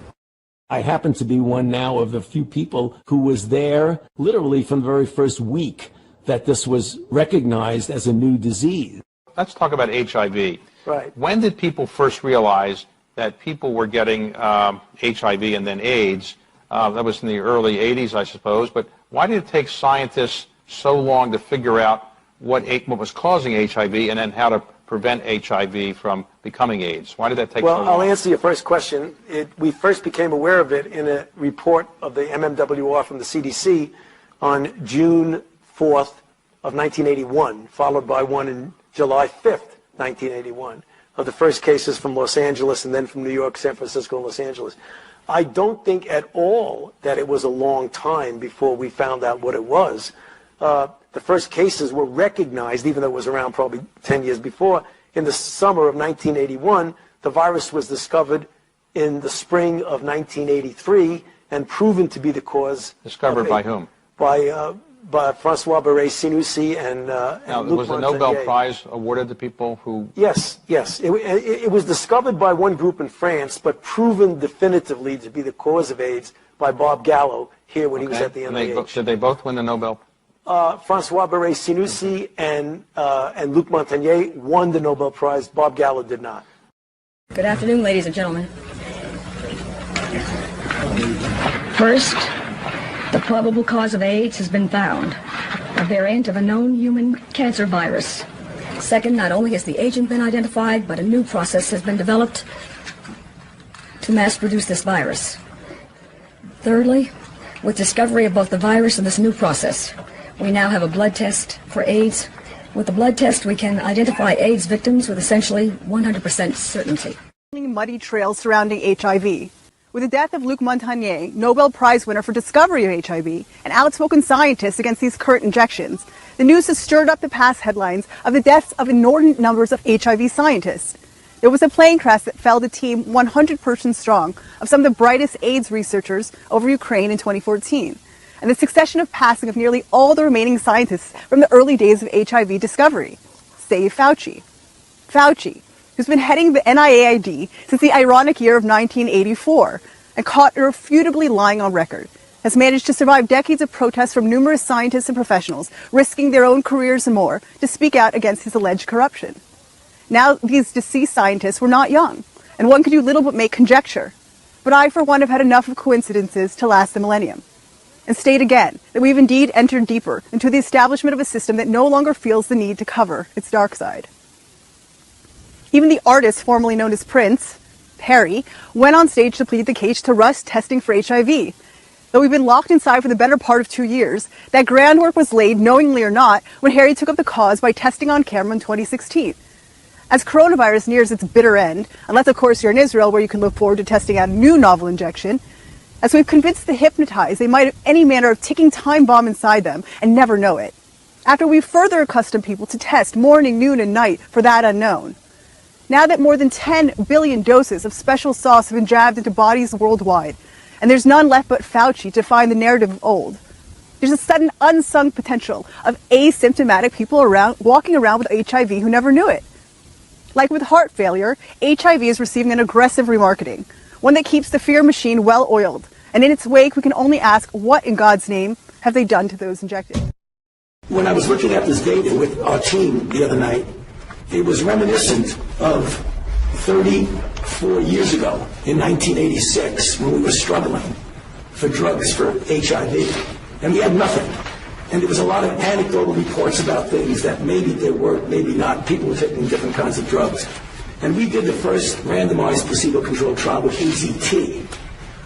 I happen to be one now of the few people who was there literally from the very first week that this was recognized as a new disease. Let's talk about HIV. Right. When did people first realize that people were getting HIV and then AIDS? That was in the early 80s, I suppose. But why did it take scientists so long to figure out what was causing HIV and then how to prevent HIV from becoming AIDS? Why did that take so long? Well, I'll answer your first question. We first became aware of it in a report of the MMWR from the CDC on June 4th of 1981, followed by one in July 5th, 1981, of the first cases from Los Angeles and then from New York, San Francisco, and Los Angeles. I don't think at all that it was a long time before we found out what it was. The first cases were recognized, even though it was around probably 10 years before. In the summer of 1981, the virus was discovered in the spring of 1983 and proven to be the cause. Discovered by whom? By Francois Barré-Sinoussi and Luc was the Nobel Prize awarded to people who... Yes. It was discovered by one group in France, but proven definitively to be the cause of AIDS by Bob Gallo here when he was at the NIH. Did they both win the Nobel? Francois Barré-Sinoussi and Luc Montagnier won the Nobel Prize. Bob Gallo did not. Good afternoon, ladies and gentlemen. First, the probable cause of AIDS has been found, a variant of a known human cancer virus. Second, not only has the agent been identified, but a new process has been developed to mass produce this virus. Thirdly, with discovery of both the virus and this new process, we now have a blood test for AIDS. With the blood test, we can identify AIDS victims with essentially 100% certainty. Muddy trails surrounding HIV. With the death of Luc Montagnier, Nobel Prize winner for discovery of HIV, and outspoken scientists against these current injections, the news has stirred up the past headlines of the deaths of inordinate numbers of HIV scientists. There was a plane crash that felled a team 100-person strong of some of the brightest AIDS researchers over Ukraine in 2014, and the succession of passing of nearly all the remaining scientists from the early days of HIV discovery, save Fauci. Fauci, who's been heading the NIAID since the ironic year of 1984 and caught irrefutably lying on record, has managed to survive decades of protests from numerous scientists and professionals risking their own careers and more to speak out against his alleged corruption. Now, these deceased scientists were not young, and one could do little but make conjecture. But I, for one, have had enough of coincidences to last the millennium, and state again that we've indeed entered deeper into the establishment of a system that no longer feels the need to cover its dark side. Even the artist formerly known as Prince, Harry, went on stage to plead the case to rush testing for HIV. Though we've been locked inside for the better part of 2 years, that groundwork was laid, knowingly or not, when Harry took up the cause by testing on camera in 2016. As coronavirus nears its bitter end, unless of course you're in Israel where you can look forward to testing out a new novel injection, as we've convinced the hypnotized they might have any manner of ticking time bomb inside them and never know it. After we've further accustomed people to test morning, noon, and night for that unknown. Now that more than 10 billion doses of special sauce have been jabbed into bodies worldwide, and there's none left but Fauci to find the narrative of old, there's a sudden unsung potential of asymptomatic people walking around with HIV who never knew it. Like with heart failure, HIV is receiving an aggressive remarketing, one that keeps the fear machine well oiled, and in its wake we can only ask, what in God's name have they done to those injected? When I was looking at this data with our team the other night, it was reminiscent of 34 years ago, in 1986, when we were struggling for drugs for HIV, and we had nothing. And there was a lot of anecdotal reports about things that maybe they worked, maybe not. People were taking different kinds of drugs. And we did the first randomized placebo-controlled trial with AZT,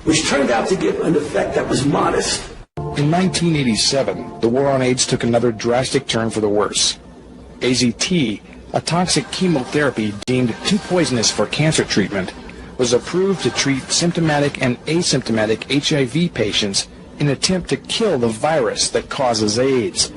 which turned out to give an effect that was modest. In 1987, the war on AIDS took another drastic turn for the worse. AZT, a toxic chemotherapy deemed too poisonous for cancer treatment, was approved to treat symptomatic and asymptomatic HIV patients in an attempt to kill the virus that causes AIDS.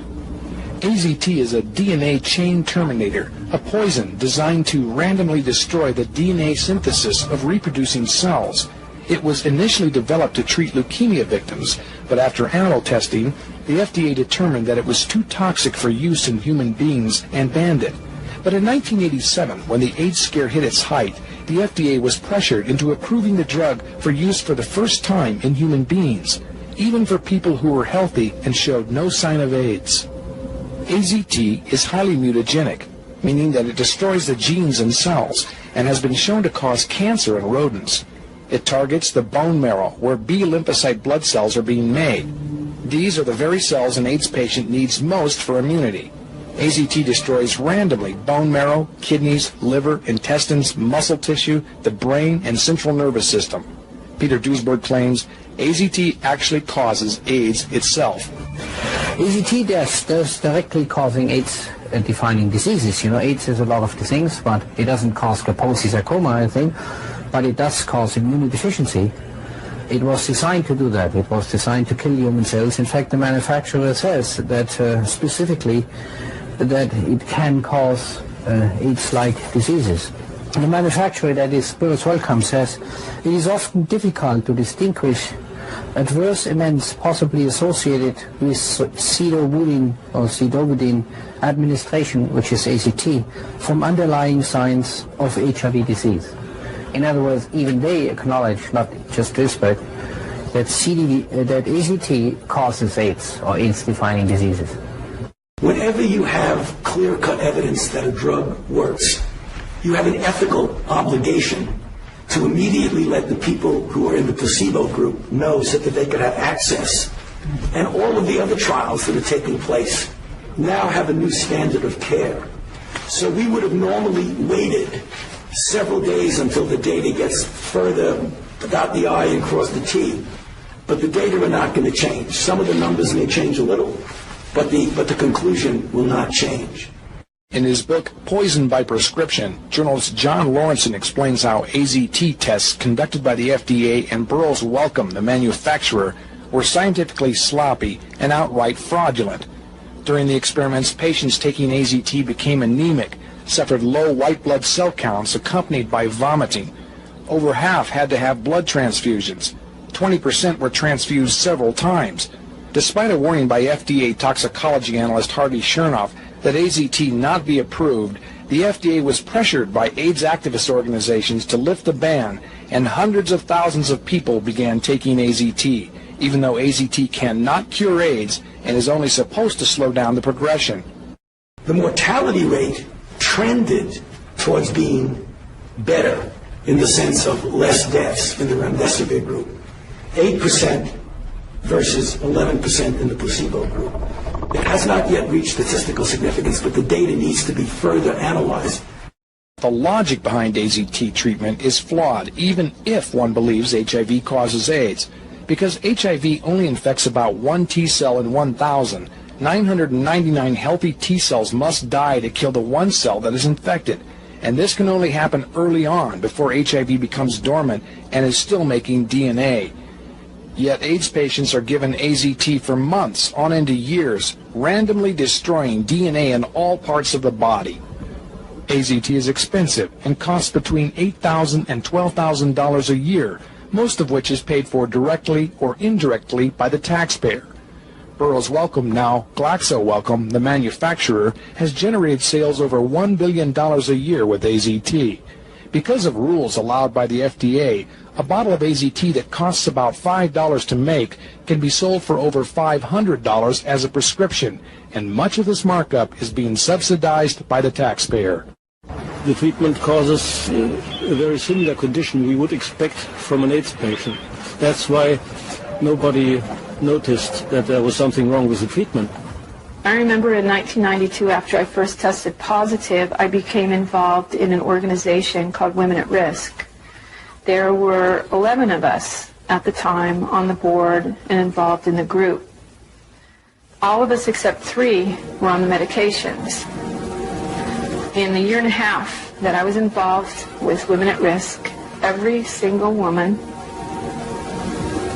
AZT is a DNA chain terminator, a poison designed to randomly destroy the DNA synthesis of reproducing cells. It was initially developed to treat leukemia victims, but after animal testing, the FDA determined that it was too toxic for use in human beings and banned it. But in 1987, when the AIDS scare hit its height, the FDA was pressured into approving the drug for use for the first time in human beings, even for people who were healthy and showed no sign of AIDS. AZT is highly mutagenic, meaning that it destroys the genes in cells and has been shown to cause cancer in rodents. It targets the bone marrow, where B lymphocyte blood cells are being made. These are the very cells an AIDS patient needs most for immunity. AZT destroys randomly bone marrow, kidneys, liver, intestines, muscle tissue, the brain, and central nervous system. Peter Duesberg claims AZT actually causes AIDS itself. AZT does directly causing AIDS-defining diseases. You know, AIDS is a lot of things, but it doesn't cause Kaposi sarcoma or anything, but it does cause immunodeficiency. It was designed to do that. It was designed to kill human cells. In fact, the manufacturer says that specifically that it can cause AIDS-like diseases. The manufacturer, that is Spirits Wellcome, says it is often difficult to distinguish adverse events possibly associated with pseudobudin or pseudobudin administration, which is AZT, from underlying signs of HIV disease. In other words, even they acknowledge, not just Duesberg, that AZT causes AIDS or AIDS-defining diseases. Whenever you have clear-cut evidence that a drug works, you have an ethical obligation to immediately let the people who are in the placebo group know so that they could have access. And all of the other trials that are taking place now have a new standard of care. So we would have normally waited several days until the data gets further, dot the I and cross the T. But the data are not going to change. Some of the numbers may change a little, but the conclusion will not change. In his book, Poison by Prescription, journalist John Lawrenson explains how AZT tests conducted by the FDA and Burroughs Wellcome, the manufacturer, were scientifically sloppy and outright fraudulent. During the experiments, patients taking AZT became anemic, suffered low white blood cell counts accompanied by vomiting. Over half had to have blood transfusions. 20% were transfused several times. Despite a warning by FDA toxicology analyst Harvey Chernoff that AZT not be approved, the FDA was pressured by AIDS activist organizations to lift the ban, and hundreds of thousands of people began taking AZT, even though AZT cannot cure AIDS and is only supposed to slow down the progression. The mortality rate trended towards being better in the sense of less deaths in the remdesivir group. 8% versus 11% in the placebo group. It has not yet reached statistical significance, but the data needs to be further analyzed. The logic behind AZT treatment is flawed, even if one believes HIV causes AIDS, because HIV only infects about 1 T cell in 1,000. 999 healthy T cells must die to kill the 1 cell that is infected, and this can only happen early on before HIV becomes dormant and is still making DNA. Yet AIDS patients are given AZT for months, on into years, randomly destroying DNA in all parts of the body. AZT is expensive and costs between $8,000 and $12,000 a year, most of which is paid for directly or indirectly by the taxpayer. Burroughs Wellcome, now Glaxo Wellcome, the manufacturer, has generated sales over $1 billion a year with AZT. Because of rules allowed by the FDA, a bottle of AZT that costs about $5 to make can be sold for over $500 as a prescription, and much of this markup is being subsidized by the taxpayer. The treatment causes a very similar condition we would expect from an AIDS patient. That's why nobody noticed that there was something wrong with the treatment. I remember in 1992, after I first tested positive, I became involved in an organization called Women at Risk. There were 11 of us at the time on the board and involved in the group. All of us except 3 were on the medications. In the year and a half that I was involved with Women at Risk, every single woman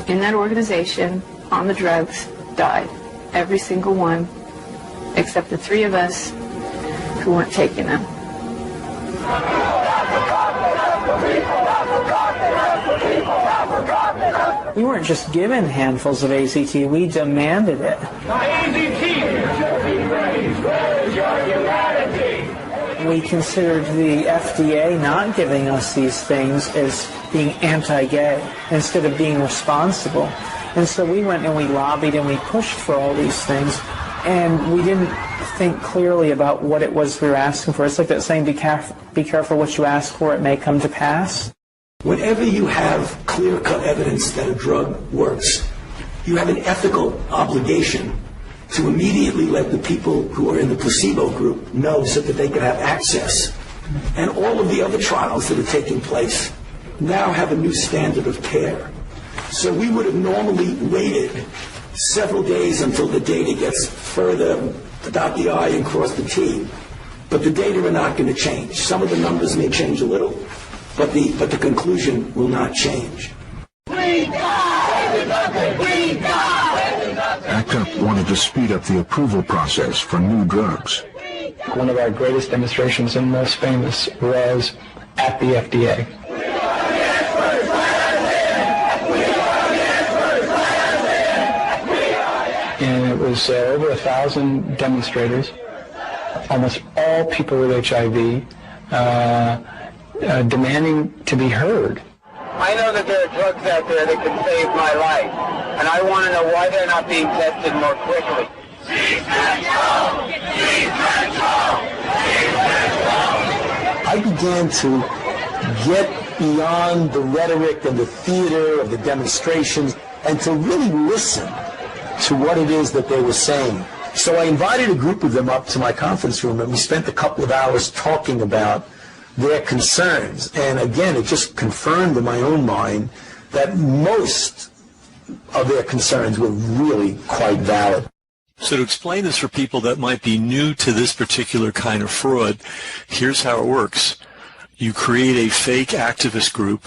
in that organization on the drugs died. Every single one, except the 3 of us who weren't taking them. We weren't just given handfuls of AZT, we demanded it. We considered the FDA not giving us these things as being anti-gay instead of being responsible. And so we went and we lobbied and we pushed for all these things, and we didn't think clearly about what it was we were asking for. It's like that saying, be careful what you ask for, it may come to pass. Whenever you have clear-cut evidence that a drug works, you have an ethical obligation to immediately let the people who are in the placebo group know so that they can have access. And all of the other trials that are taking place now have a new standard of care. So we would have normally waited several days until the data gets further, dot the I and cross the T. But the data are not going to change. Some of the numbers may change a little, but the conclusion will not change. ACT UP wanted to speed up the approval process for new drugs. One of our greatest demonstrations and most famous was at the FDA. And it was over 1,000 demonstrators, almost all people with HIV, demanding to be heard. I know that there are drugs out there that can save my life, and I want to know why they're not being tested more quickly. I began to get beyond the rhetoric and the theater of the demonstrations and to really listen to what it is that they were saying. So I invited a group of them up to my conference room, and we spent a couple of hours talking about their concerns. And again, it just confirmed in my own mind that most of their concerns were really quite valid. So to explain this for people that might be new to this particular kind of fraud, here's how it works. You create a fake activist group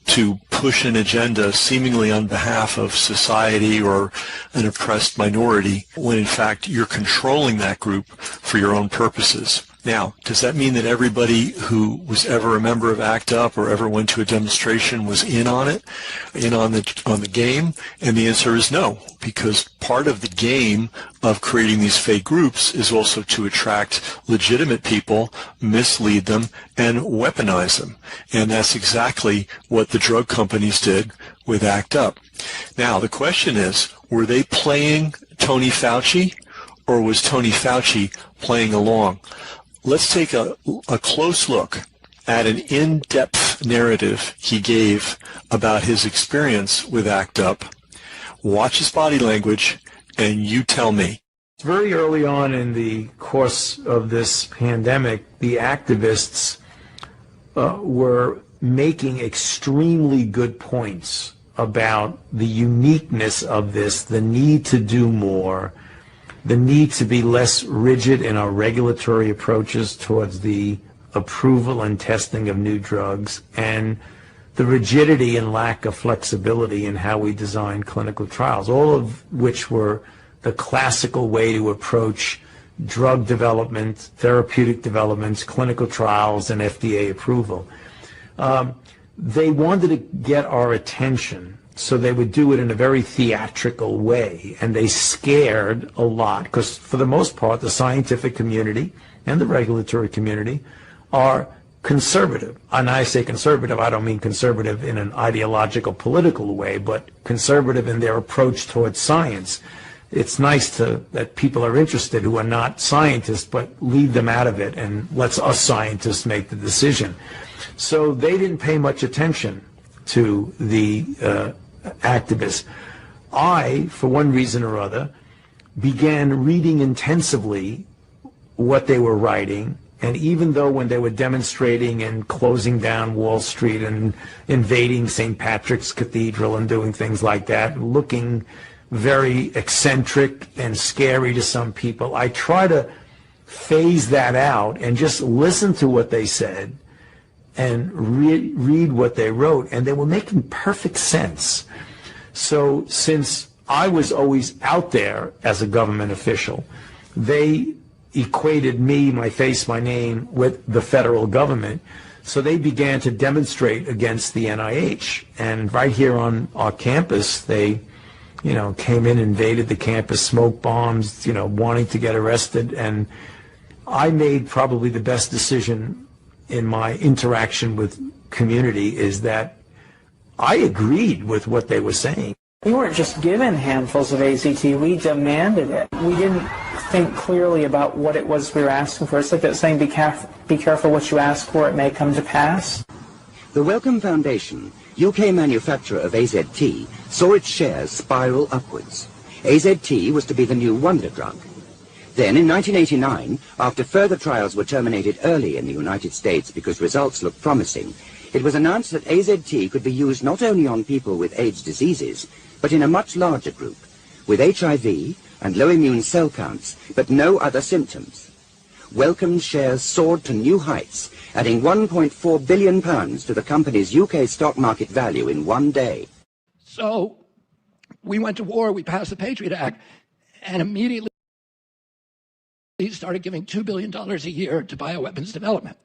to push an agenda seemingly on behalf of society or an oppressed minority, when in fact you're controlling that group for your own purposes. Now, does that mean that everybody who was ever a member of ACT UP or ever went to a demonstration was in on it, on the game? And the answer is no, because part of the game of creating these fake groups is also to attract legitimate people, mislead them, and weaponize them. And that's exactly what the drug companies did with ACT UP. Now, the question is, were they playing Tony Fauci, or was Tony Fauci playing along? Let's take a close look at an in-depth narrative he gave about his experience with ACT UP. Watch his body language, and you tell me. Very early on in the course of this pandemic, the activists were making extremely good points about the uniqueness of this, the need to do more, the need to be less rigid in our regulatory approaches towards the approval and testing of new drugs, and the rigidity and lack of flexibility in how we design clinical trials, all of which were the classical way to approach drug development, therapeutic developments, clinical trials, and FDA approval. They wanted to get our attention, so they would do it in a very theatrical way, and they scared a lot, because for the most part, the scientific community and the regulatory community are conservative. And I say conservative, I don't mean conservative in an ideological, political way, but conservative in their approach towards science. It's nice that people are interested who are not scientists, but leave them out of it and lets us scientists make the decision. So they didn't pay much attention to the activists. I, for one reason or other, began reading intensively what they were writing, and even though when they were demonstrating and closing down Wall Street and invading St. Patrick's Cathedral and doing things like that, looking very eccentric and scary to some people, I try to phase that out and just listen to what they said and read what they wrote, and they were making perfect sense. So since I was always out there as a government official, they equated me, my face, my name, with the federal government. So they began to demonstrate against the NIH. And right here on our campus, they, came in, invaded the campus, smoked bombs, wanting to get arrested. And I made probably the best decision in my interaction with community, is that I agreed with what they were saying. We weren't just given handfuls of AZT, we demanded it. We didn't think clearly about what it was we were asking for. It's like that saying, be careful what you ask for, it may come to pass. The Wellcome Foundation, UK manufacturer of AZT, saw its shares spiral upwards. AZT was to be the new wonder drug. Then, in 1989, after further trials were terminated early in the United States because results looked promising, it was announced that AZT could be used not only on people with AIDS diseases, but in a much larger group, with HIV and low immune cell counts, but no other symptoms. Wellcome's shares soared to new heights, adding £1.4 billion to the company's UK stock market value in one day. So we went to war, we passed the Patriot Act, and immediately started giving $2 billion a year to bioweapons development.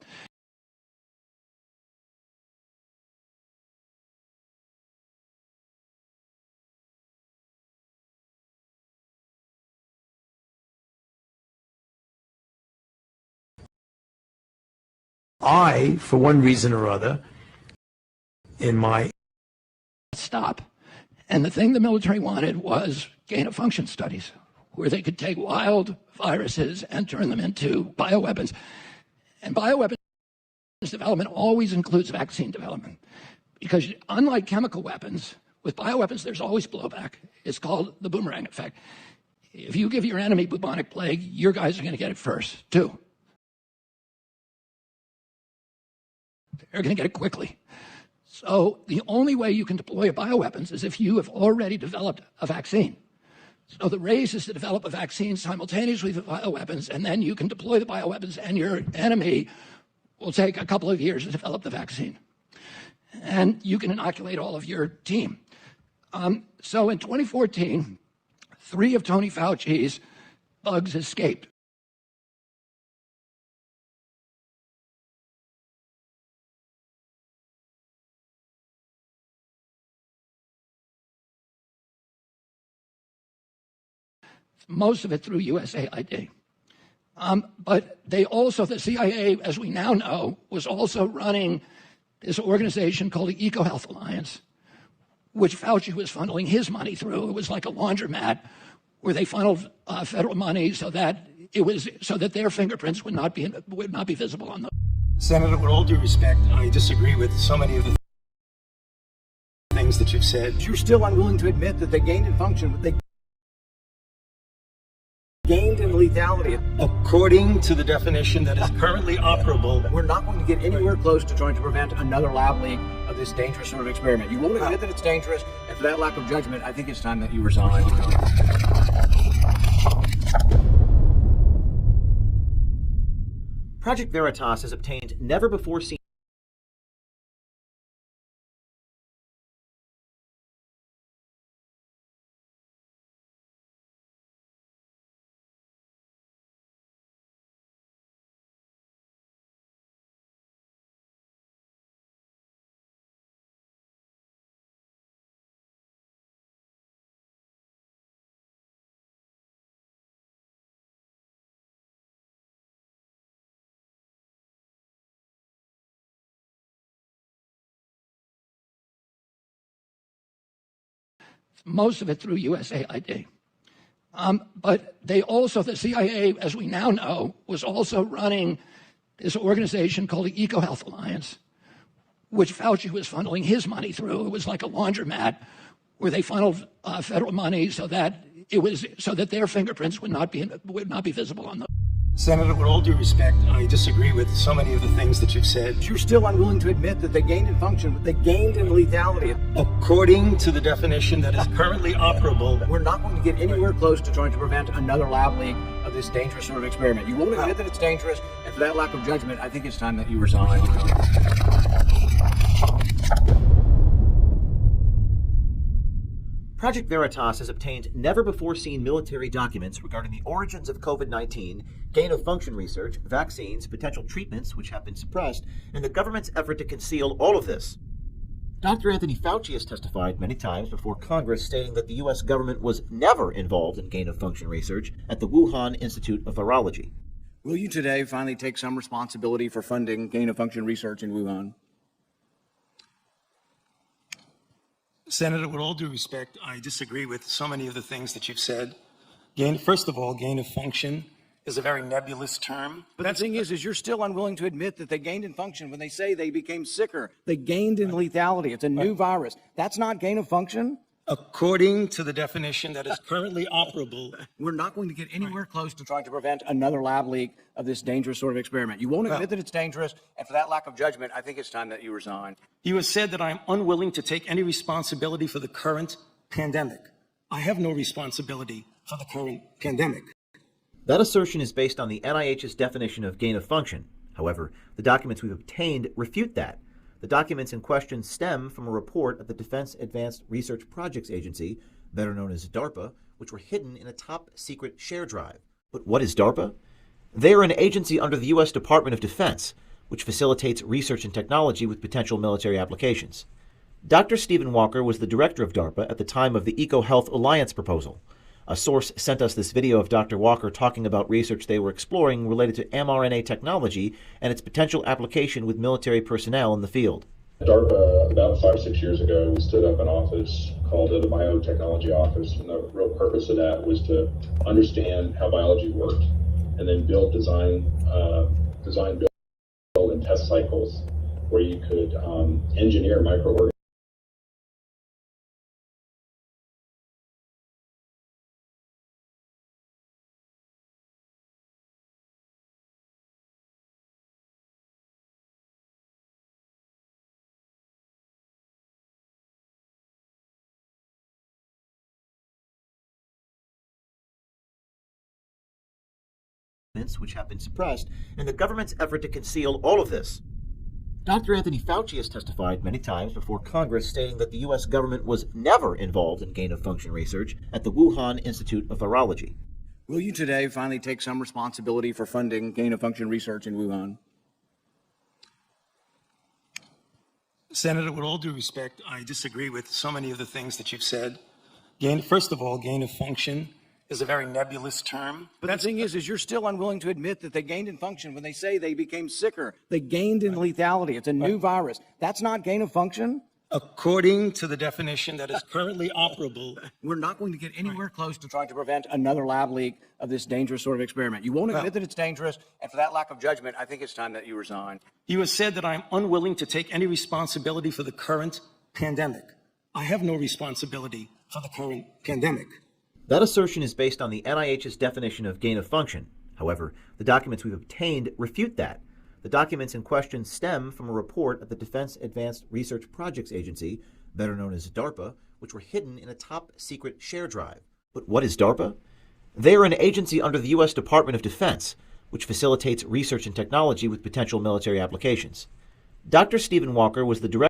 I, for one reason or other, in my stop. And the thing the military wanted was gain-of-function studies, where they could take wild viruses and turn them into bioweapons. And bioweapons development always includes vaccine development, because unlike chemical weapons, with bioweapons there's always blowback. It's called the boomerang effect. If you give your enemy bubonic plague, your guys are going to get it first, too. They're going to get it quickly. So the only way you can deploy bioweapons is if you have already developed a vaccine. So the race is to develop a vaccine simultaneously with bioweapons, and then you can deploy the bioweapons, and your enemy will take a couple of years to develop the vaccine. And you can inoculate all of your team. So in 2014, 3 of Tony Fauci's bugs escaped. most of it through USAID. But they also, the CIA, as we now know, was also running this organization called the EcoHealth Alliance, which Fauci was funneling his money through. It was like a laundromat where they funneled federal money so that their fingerprints would not be visible on the. Senator, with all due respect, I disagree with so many of the things that you've said. You're still unwilling to admit that they gained in function, but they gained in lethality. According to the definition that is currently operable, we're not going to get anywhere close to trying to prevent another lab leak of this dangerous sort of experiment. You won't admit that it's dangerous, and for that lack of judgment, I think it's time that you resign. Project Veritas has obtained never-before-seen most of it through USAID. But they also, the CIA, as we now know, was also running this organization called the EcoHealth Alliance, which Fauci was funneling his money through. It was like a laundromat where they funneled federal money so that their fingerprints would not be visible on the. Senator, with all due respect, I disagree with so many of the things that you've said. You're still unwilling to admit that they gained in function, but they gained in lethality. According to the definition that is currently operable, we're not going to get anywhere close to trying to prevent another lab leak of this dangerous sort of experiment. You won't admit that it's dangerous, and for that lack of judgment, I think it's time that you resign. Project Veritas has obtained never-before-seen military documents regarding the origins of COVID-19, gain-of-function research, vaccines, potential treatments which have been suppressed, and the government's effort to conceal all of this. Dr. Anthony Fauci has testified many times before Congress stating that the U.S. government was never involved in gain-of-function research at the Wuhan Institute of Virology. Will you today finally take some responsibility for funding gain-of-function research in Wuhan? Senator, with all due respect, I disagree with so many of the things that you've said. First of all, gain of function is a very nebulous term. But the thing is you're still unwilling to admit that they gained in function when they say they became sicker. They gained in lethality. It's a new virus. That's not gain of function? According to the definition that is currently operable, we're not going to get anywhere close to trying to prevent another lab leak of this dangerous sort of experiment. You won't admit that it's dangerous, and for that lack of judgment, I think it's time that you resign. You have said that I'm unwilling to take any responsibility for the current pandemic. I have no responsibility for the current pandemic. That assertion is based on the NIH's definition of gain of function. However, the documents we've obtained refute that. The documents in question stem from a report of the Defense Advanced Research Projects Agency, better known as DARPA, which were hidden in a top-secret share drive. But what is DARPA? They are an agency under the U.S. Department of Defense, which facilitates research and technology with potential military applications. Dr. Stephen Walker was the director of DARPA at the time of the EcoHealth Alliance proposal. A source sent us this video of Dr. Walker talking about research they were exploring related to mRNA technology and its potential application with military personnel in the field. DARPA, about 5 or 6 years ago, we stood up an office called the Biotechnology Office, and the real purpose of that was to understand how biology worked and then build, design, build, and test cycles where you could engineer microorganisms which have been suppressed, and the government's effort to conceal all of this. Dr. Anthony Fauci has testified many times before Congress stating that the U.S. government was never involved in gain-of-function research at the Wuhan Institute of Virology. Will you today finally take some responsibility for funding gain-of-function research in Wuhan? Senator, with all due respect, I disagree with so many of the things that you've said. First of all, gain of function is a very nebulous term. But the thing is you're still unwilling to admit that they gained in function when they say they became sicker. They gained in lethality. It's a new virus. That's not gain of function? According to the definition that is currently operable, we're not going to get anywhere close to trying to prevent another lab leak of this dangerous sort of experiment. You won't admit that it's dangerous, and for that lack of judgment, I think it's time that you resign. You have said that I'm unwilling to take any responsibility for the current pandemic. I have no responsibility for the current pandemic. That assertion is based on the NIH's definition of gain of function. However, the documents we've obtained refute that. The documents in question stem from a report of the Defense Advanced Research Projects Agency, better known as DARPA, which were hidden in a top-secret share drive. But what is DARPA? They are an agency under the U.S. Department of Defense, which facilitates research and technology with potential military applications. Dr. Stephen Walker was the director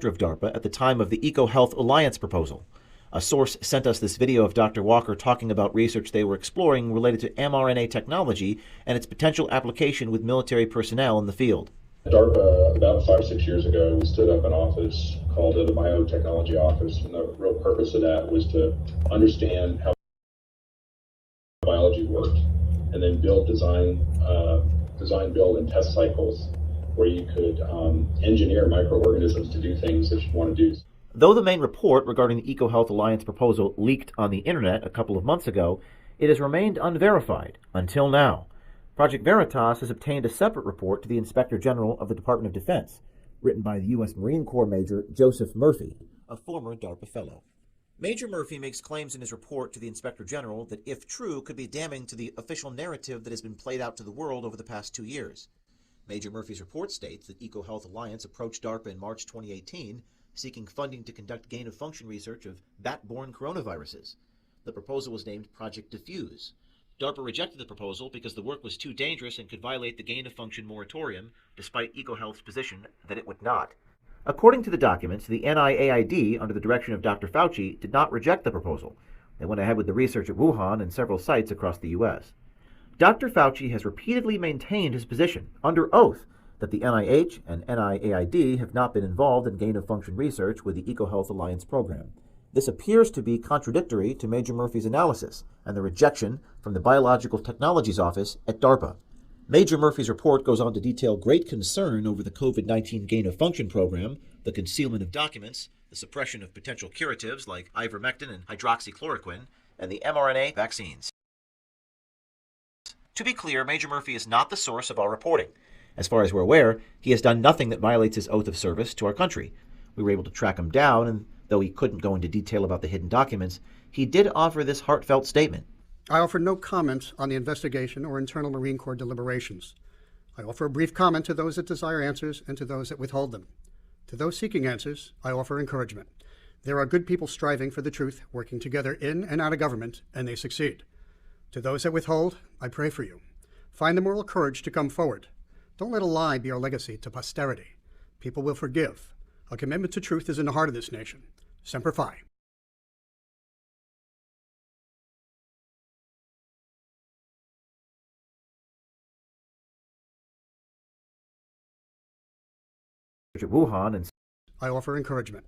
of DARPA at the time of the EcoHealth Alliance proposal. A source sent us this video of Dr. Walker talking about research they were exploring related to mRNA technology and its potential application with military personnel in the field. DARPA, about 5 or 6 years ago, we stood up an office called the Biotechnology Office, and the real purpose of that was to understand how biology worked, and then build, design, build, and test cycles where you could engineer microorganisms to do things that you want to do. Though the main report regarding the EcoHealth Alliance proposal leaked on the internet a couple of months ago, it has remained unverified until now. Project Veritas has obtained a separate report to the Inspector General of the Department of Defense, written by the U.S. Marine Corps Major Joseph Murphy, a former DARPA fellow. Major Murphy makes claims in his report to the Inspector General that, if true, could be damning to the official narrative that has been played out to the world over the past 2 years. Major Murphy's report states that EcoHealth Alliance approached DARPA in March 2018, seeking funding to conduct gain-of-function research of bat-borne coronaviruses. The proposal was named Project Diffuse. DARPA rejected the proposal because the work was too dangerous and could violate the gain-of-function moratorium, despite EcoHealth's position that it would not. According to the documents, the NIAID, under the direction of Dr. Fauci, did not reject the proposal. They went ahead with the research at Wuhan and several sites across the U.S. Dr. Fauci has repeatedly maintained his position, under oath, that the NIH and NIAID have not been involved in gain-of-function research with the EcoHealth Alliance program. This appears to be contradictory to Major Murphy's analysis and the rejection from the Biological Technologies Office at DARPA. Major Murphy's report goes on to detail great concern over the COVID-19 gain-of-function program, the concealment of documents, the suppression of potential curatives like ivermectin and hydroxychloroquine, and the mRNA vaccines. To be clear, Major Murphy is not the source of our reporting. As far as we're aware, he has done nothing that violates his oath of service to our country. We were able to track him down, and though he couldn't go into detail about the hidden documents, he did offer this heartfelt statement. I offer no comment on the investigation or internal Marine Corps deliberations. I offer a brief comment to those that desire answers and to those that withhold them. To those seeking answers, I offer encouragement. There are good people striving for the truth, working together in and out of government, and they succeed. To those that withhold, I pray for you. Find the moral courage to come forward. Don't let a lie be our legacy to posterity. People will forgive. A commitment to truth is in the heart of this nation. Semper Fi. Wuhan and I offer encouragement.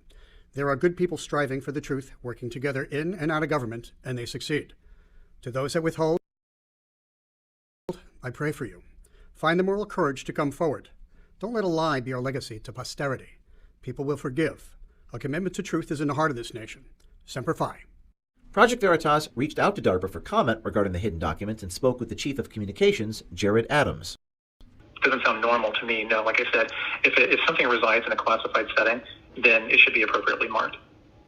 There are good people striving for the truth, working together in and out of government, and they succeed. To those that withhold, I pray for you. Find the moral courage to come forward. Don't let a lie be our legacy to posterity. People will forgive. A commitment to truth is in the heart of this nation. Semper Fi. Project Veritas reached out to DARPA for comment regarding the hidden documents and spoke with the Chief of Communications, Jared Adams. Doesn't sound normal to me. No, like I said, if something resides in a classified setting, then it should be appropriately marked.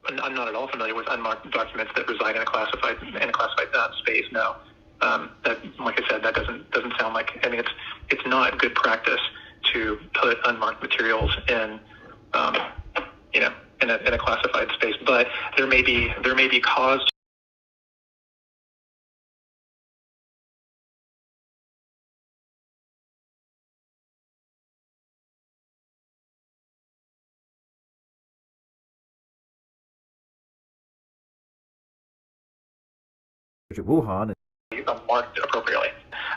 I'm not at all familiar with unmarked documents that reside in a classified space. No, that, like I said, that doesn't sound like. I mean, it's not good practice to put unmarked materials in, in a classified space. But there may be cause. Wuhan marked appropriately.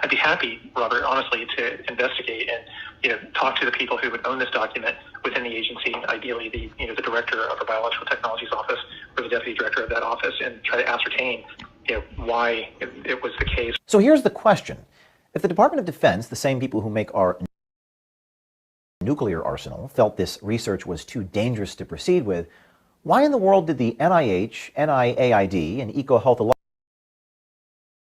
I'd be happy, Robert, honestly, to investigate and talk to the people who would own this document within the agency, ideally the director of the Biological Technologies Office or the deputy director of that office, and try to ascertain why it was the case. So here's the question. If the Department of Defense, the same people who make our nuclear arsenal, felt this research was too dangerous to proceed with, why in the world did the NIH, NIAID, and EcoHealth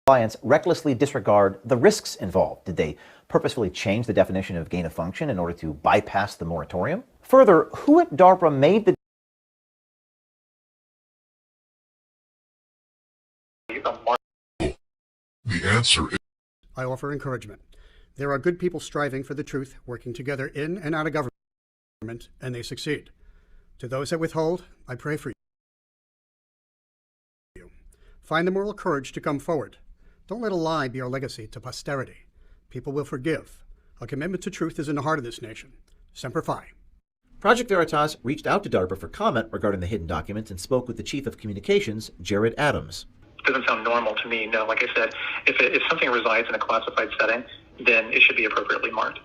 Alliance recklessly disregard the risks involved? Did they purposefully change the definition of gain of function in order to bypass the moratorium? Further, who at DARPA made the answer is... I offer encouragement. There are good people striving for the truth, working together in and out of government, and they succeed. To those that withhold, I pray for you. Find the moral courage to come forward. Don't let a lie be our legacy to posterity. People will forgive. A commitment to truth is in the heart of this nation. Semper Fi. Project Veritas reached out to DARPA for comment regarding the hidden documents and spoke with the Chief of Communications, Jared Adams. Doesn't sound normal to me. No, like I said, if something resides in a classified setting, then it should be appropriately marked.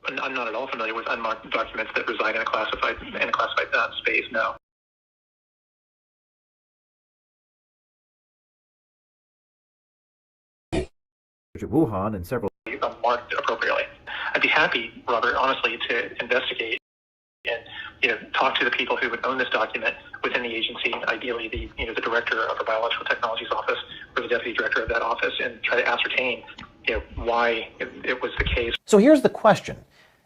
I'm not at all familiar with unmarked documents that reside in a classified space. No. Wuhan and several marked appropriately. I'd be happy, Robert, honestly, to investigate and talk to the people who would own this document within the agency, ideally the director of our Biological Technologies Office or the deputy director of that office, and try to ascertain why it was the case. So here's the question.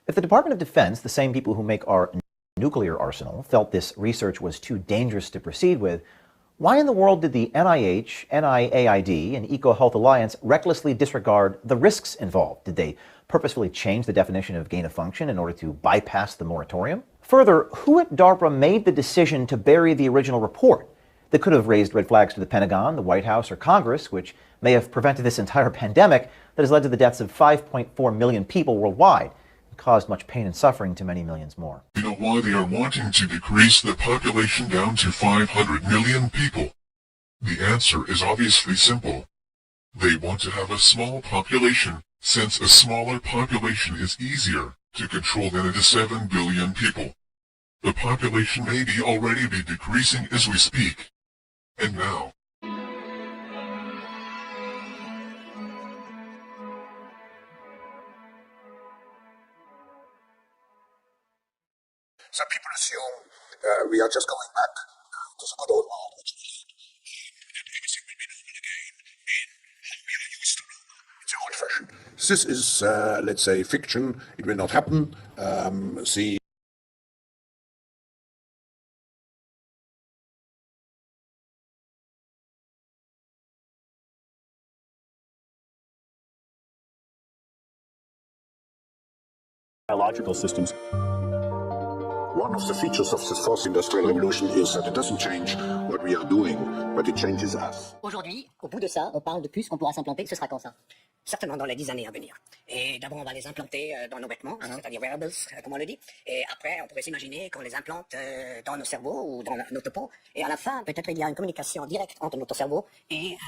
If the Department of Defense, the same people who make our nuclear arsenal, felt this research was too dangerous to proceed with, why in the world did the NIH, NIAID, and EcoHealth Alliance recklessly disregard the risks involved? Did they purposefully change the definition of gain of function in order to bypass the moratorium? Further, who at DARPA made the decision to bury the original report that could have raised red flags to the Pentagon, the White House, or Congress, which may have prevented this entire pandemic that has led to the deaths of 5.4 million people worldwide and caused much pain and suffering to many millions more? You know why they are wanting to decrease the population down to 500 million people? The answer is obviously simple. They want to have a small population, since a smaller population is easier to control than it is 7 billion people. The population may already be decreasing as we speak. And now, some people assume we are just going back to the good old world, which and everything will be normal again, and how we are used to it's old fashioned. This is, let's say, fiction. It will not happen. See. Biological systems. One of the features of this fourth industrial revolution is that it doesn't change what we are doing, but it changes us. Aujourd'hui, au bout de ça, on parle de puces qu'on pourra s'implanter. Ce sera quand ça? Certainement dans les 10 années à venir. Et d'abord, on va les implanter dans nos vêtements, c'est-à-dire wearables, comme on le dit. Et après, on pourrait s'imaginer qu'on les implante dans nos cerveaux ou dans notre peau. Et à la fin, peut-être il y a une communication directe entre notre cerveau et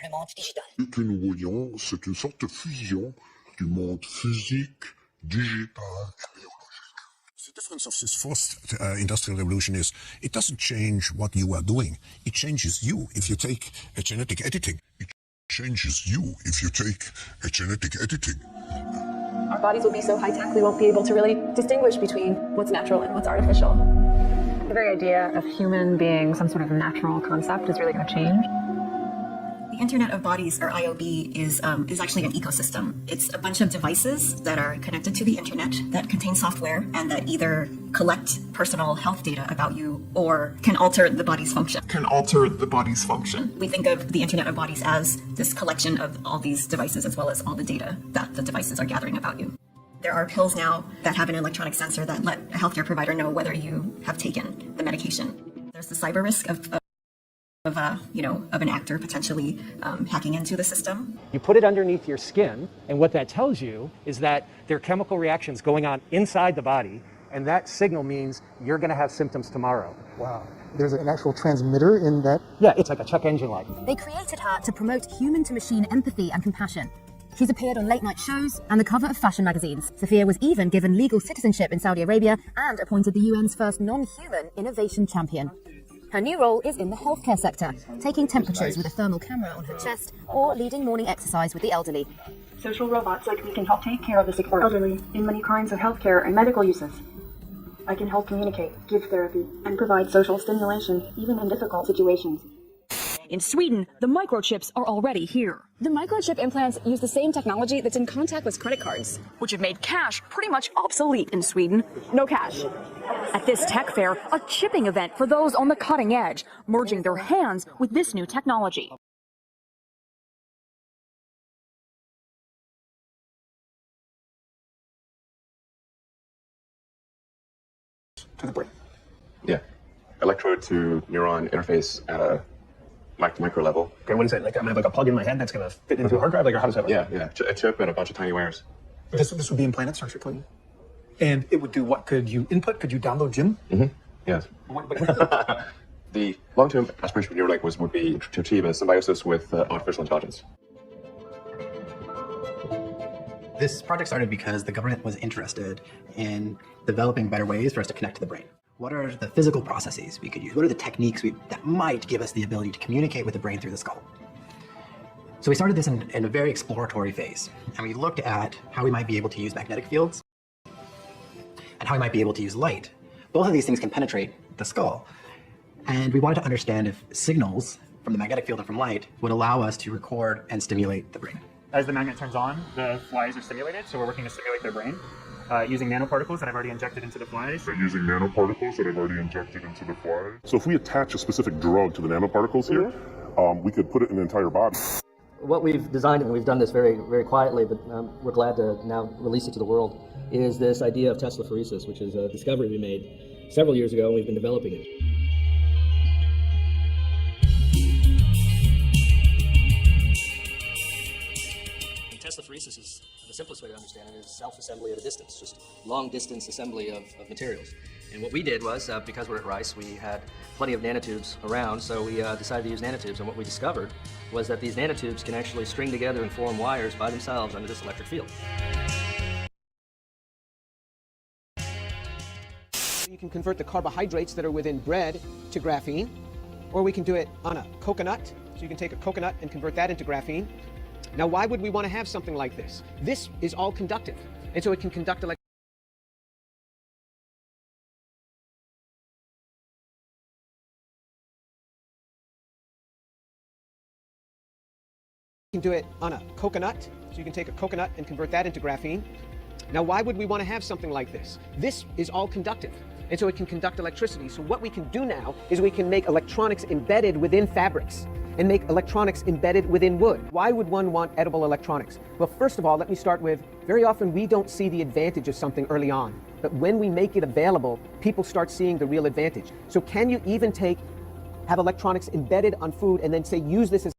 le monde digital. Ce que nous voyons, c'est une sorte de fusion du monde physique, digital et biologique. The difference of this fourth industrial revolution is it doesn't change what you are doing. It changes you. If you take a genetic editing, it changes you. If you take a genetic editing. Our bodies will be so high-tech we won't be able to really distinguish between what's natural and what's artificial. The very idea of human being some sort of natural concept is really going to change. The Internet of Bodies, or IOB, is actually an ecosystem. It's a bunch of devices that are connected to the internet that contain software and that either collect personal health data about you or can alter the body's function. We think of the Internet of Bodies as this collection of all these devices as well as all the data that the devices are gathering about you. There are pills now that have an electronic sensor that let a healthcare provider know whether you have taken the medication. There's the cyber risk of an actor potentially hacking into the system. You put it underneath your skin, and what that tells you is that there are chemical reactions going on inside the body, and that signal means you're going to have symptoms tomorrow. Wow. There's an actual transmitter in that? Yeah, it's like a check engine light. They created her to promote human-to-machine empathy and compassion. She's appeared on late-night shows and the cover of fashion magazines. Sophia was even given legal citizenship in Saudi Arabia and appointed the UN's first non-human innovation champion. Her new role is in the healthcare sector, taking temperatures with a thermal camera on her chest or leading morning exercise with the elderly. Social robots like me can help take care of the sick or elderly in many kinds of healthcare and medical uses. I can help communicate, give therapy, and provide social stimulation, even in difficult situations. In Sweden, the microchips are already here. The microchip implants use the same technology that's in contactless credit cards, which have made cash pretty much obsolete in Sweden. No cash. At this tech fair, a chipping event for those on the cutting edge, merging their hands with this new technology. To the brain. Yeah. Electrode to neuron interface at a micro level. Okay, what is it? Like, I'm gonna have like a plug in my head that's gonna fit into a hard drive? Like, or how does that work? Yeah. A chip and a bunch of tiny wires. This would be implanted surgically. And it would do what? Could you input? Could you download Jim? Mm-hmm. Yes. The long-term aspiration for Neuralink would be to achieve a symbiosis with artificial intelligence. This project started because the government was interested in developing better ways for us to connect to the brain. What are the physical processes we could use? What are the techniques that might give us the ability to communicate with the brain through the skull? So we started this in a very exploratory phase, and we looked at how we might be able to use magnetic fields and how we might be able to use light. Both of these things can penetrate the skull, and we wanted to understand if signals from the magnetic field and from light would allow us to record and stimulate the brain. As the magnet turns on, the flies are stimulated, so we're working to stimulate their brain. Using nanoparticles that I've already injected into the flies. So if we attach a specific drug to the nanoparticles here, we could put it in the entire body. What we've designed, and we've done this very, very quietly, but we're glad to now release it to the world, is this idea of Teslaphoresis, which is a discovery we made several years ago, and we've been developing it. Teslaphoresis is, the simplest way to understand it, is self-assembly at a distance, just long-distance assembly of materials. And what we did was, because we're at Rice, we had plenty of nanotubes around, so we decided to use nanotubes, and what we discovered was that these nanotubes can actually string together and form wires by themselves under this electric field. You can convert the carbohydrates that are within bread to graphene, or we can do it on a coconut. So you can take a coconut and convert that into graphene. Now, why would we want to have something like this? This is all conductive, and so it can conduct electricity. You can do it on a coconut. So you can take a coconut and convert that into graphene. Now, why would we want to have something like this? This is all conductive, and so it can conduct electricity. So what we can do now is we can make electronics embedded within fabrics and make electronics embedded within wood. Why would one want edible electronics? Well, first of all, let me start with, very often we don't see the advantage of something early on, but when we make it available, people start seeing the real advantage. So can you even have electronics embedded on food and then say, use this as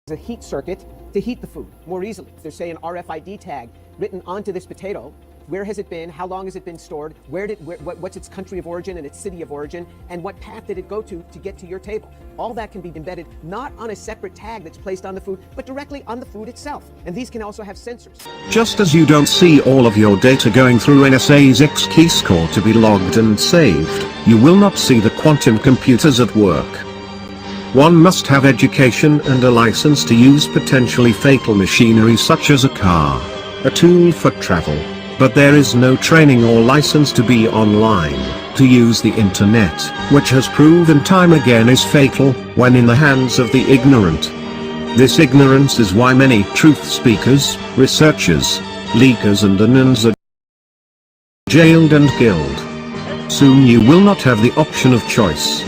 a heat circuit to heat the food more easily? There's, say, an RFID tag written onto this potato. Where has it been? How long has it been stored? What's its country of origin and its city of origin? And what path did it go to get to your table? All that can be embedded not on a separate tag that's placed on the food, but directly on the food itself. And these can also have sensors. Just as you don't see all of your data going through NSA's X-key score to be logged and saved, you will not see the quantum computers at work. One must have education and a license to use potentially fatal machinery such as a car, a tool for travel. But there is no training or license to be online, to use the internet, which has proven time again is fatal when in the hands of the ignorant. This ignorance is why many truth speakers, researchers, leakers and anons are jailed and killed. Soon you will not have the option of choice.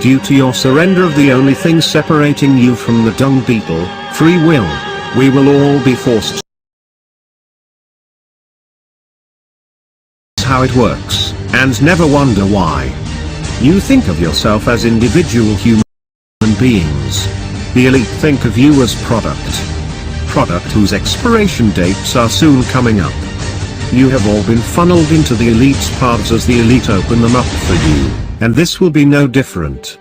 Due to your surrender of the only thing separating you from the dung beetle, free will, we will all be forced. How it works, and never wonder why. You think of yourself as individual human beings. The elite think of you as product whose expiration dates are soon coming up. You have all been funneled into the elite's paths as the elite open them up for you, and this will be no different.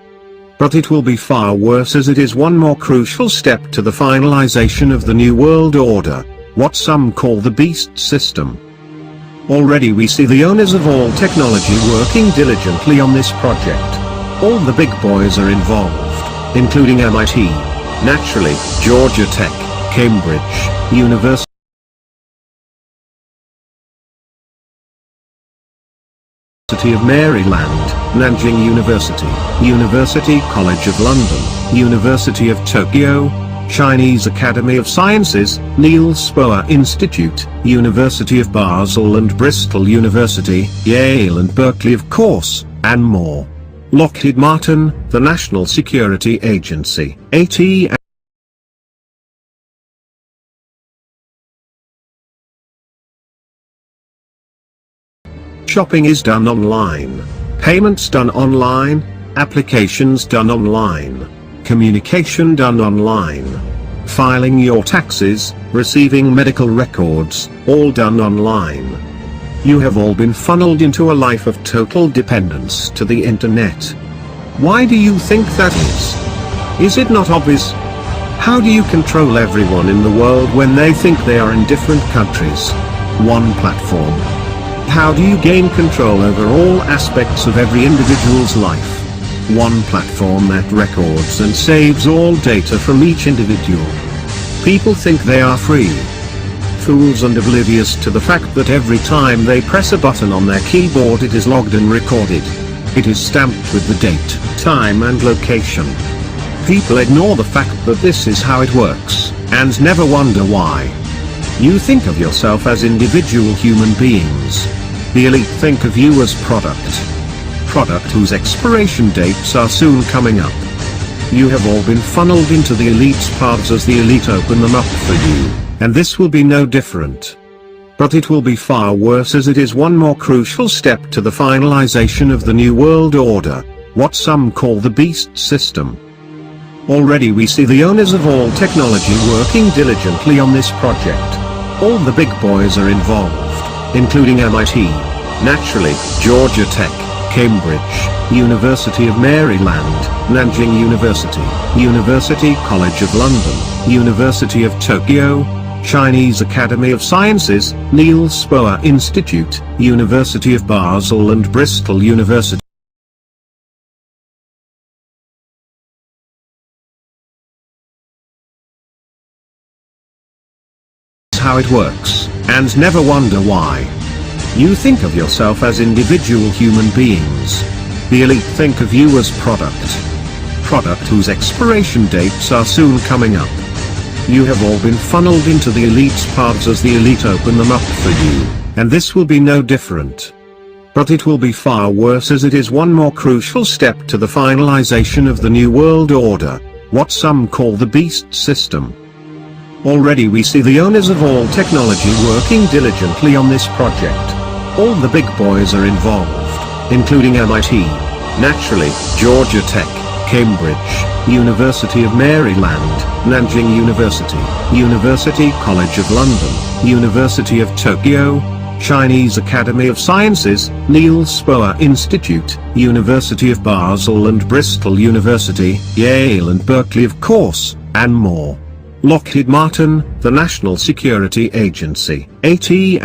But it will be far worse, as it is one more crucial step to the finalization of the New World Order, what some call the Beast System. Already we see the owners of all technology working diligently on this project. All the big boys are involved, including MIT, naturally, Georgia Tech, Cambridge, University of Maryland, Nanjing University, University College of London, University of Tokyo, Chinese Academy of Sciences, Niels Bohr Institute, University of Basel and Bristol University, Yale and Berkeley of course, and more. Lockheed Martin, the National Security Agency, AT&T Shopping is done online. Payments done online. Applications done online. Communication done online. Filing your taxes, receiving medical records, all done online. You have all been funneled into a life of total dependence to the internet. Why do you think that is? Is it not obvious? How do you control everyone in the world when they think they are in different countries? One platform. How do you gain control over all aspects of every individual's life? One platform that records and saves all data from each individual. People think they are free. Fools and oblivious to the fact that every time they press a button on their keyboard it is logged and recorded. It is stamped with the date, time and location. People ignore the fact that this is how it works, and never wonder why. You think of yourself as individual human beings. The elite think of you as product whose expiration dates are soon coming up. You have all been funneled into the elite's paths as the elite open them up for you, and this will be no different. But it will be far worse as it is one more crucial step to the finalization of the New World Order, what some call the beast system. Already we see the owners of all technology working diligently on this project. All the big boys are involved, including MIT, naturally, Georgia Tech, Cambridge, University of Maryland, Nanjing University, University College of London, University of Tokyo, Chinese Academy of Sciences, Niels Bohr Institute, University of Basel and Bristol University. How it works, and never wonder why. You think of yourself as individual human beings. The elite think of you as product whose expiration dates are soon coming up. You have all been funneled into the elite's paths as the elite open them up for you, and this will be no different. But it will be far worse as it is one more crucial step to the finalization of the New World Order, what some call the beast system. Already we see the owners of all technology working diligently on this project. All the big boys are involved, including MIT, naturally, Georgia Tech, Cambridge, University of Maryland, Nanjing University, University College of London, University of Tokyo, Chinese Academy of Sciences, Niels Bohr Institute, University of Basel and Bristol University, Yale and Berkeley of course, and more. Lockheed Martin, the National Security Agency, AT&T,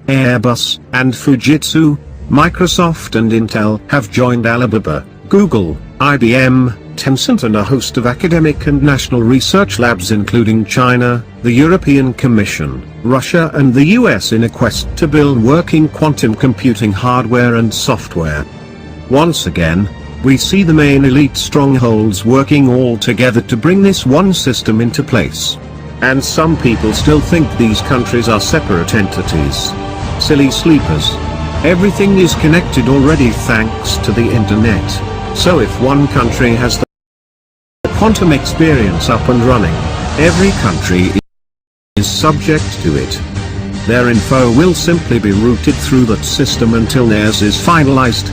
Airbus, and Fujitsu, Microsoft and Intel have joined Alibaba, Google, IBM, Tencent and a host of academic and national research labs including China, the European Commission, Russia and the US in a quest to build working quantum computing hardware and software. Once again, we see the main elite strongholds working all together to bring this one system into place. And some people still think these countries are separate entities. Silly sleepers. Everything is connected already thanks to the internet. So if one country has the quantum experience up and running, every country is subject to it. Their info will simply be routed through that system until theirs is finalized.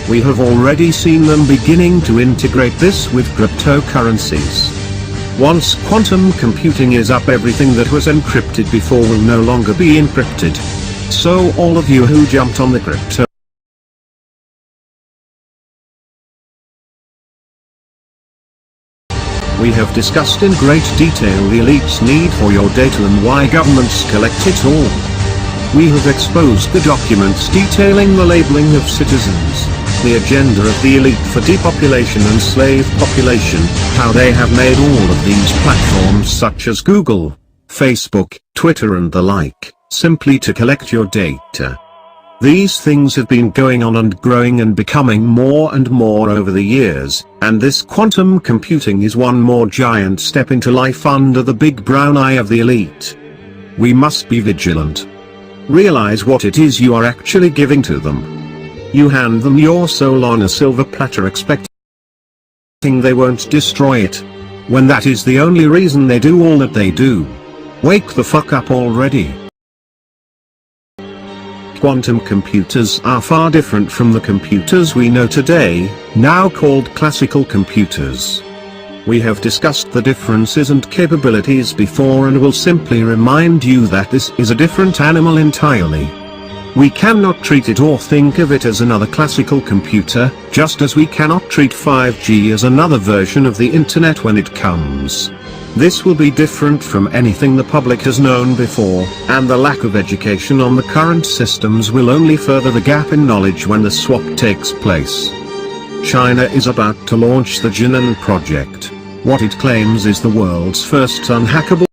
We have already seen them beginning to integrate this with cryptocurrencies. Once quantum computing is up, everything that was encrypted before will no longer be encrypted. So all of you who jumped on the crypto we have discussed in great detail the elite's need for your data and why governments collect it all. We have exposed the documents detailing the labeling of citizens, the agenda of the elite for depopulation and slave population, how they have made all of these platforms such as Google, Facebook, Twitter and the like, simply to collect your data. These things have been going on and growing and becoming more and more over the years, and this quantum computing is one more giant step into life under the big brown eye of the elite. We must be vigilant. Realize what it is you are actually giving to them. You hand them your soul on a silver platter expecting they won't destroy it, when that is the only reason they do all that they do. Wake the fuck up already. Quantum computers are far different from the computers we know today, now called classical computers. We have discussed the differences and capabilities before and will simply remind you that this is a different animal entirely. We cannot treat it or think of it as another classical computer, just as we cannot treat 5G as another version of the internet when it comes. This will be different from anything the public has known before, and the lack of education on the current systems will only further the gap in knowledge when the swap takes place. China is about to launch the Jinan project. What it claims is the world's first unhackable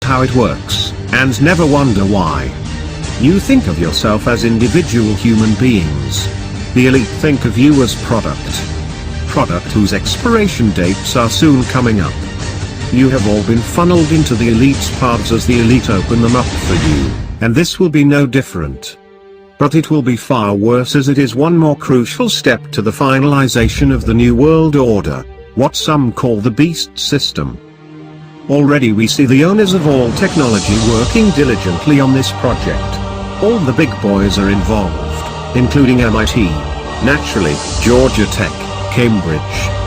how it works, and never wonder why. You think of yourself as individual human beings. The elite think of you as product whose expiration dates are soon coming up. You have all been funneled into the elite's paths as the elite open them up for you, and this will be no different. But it will be far worse, as it is one more crucial step to the finalization of the New World Order, what some call the Beast System. Already we see the owners of all technology working diligently on this project. All the big boys are involved, including MIT, naturally, Georgia Tech, Cambridge,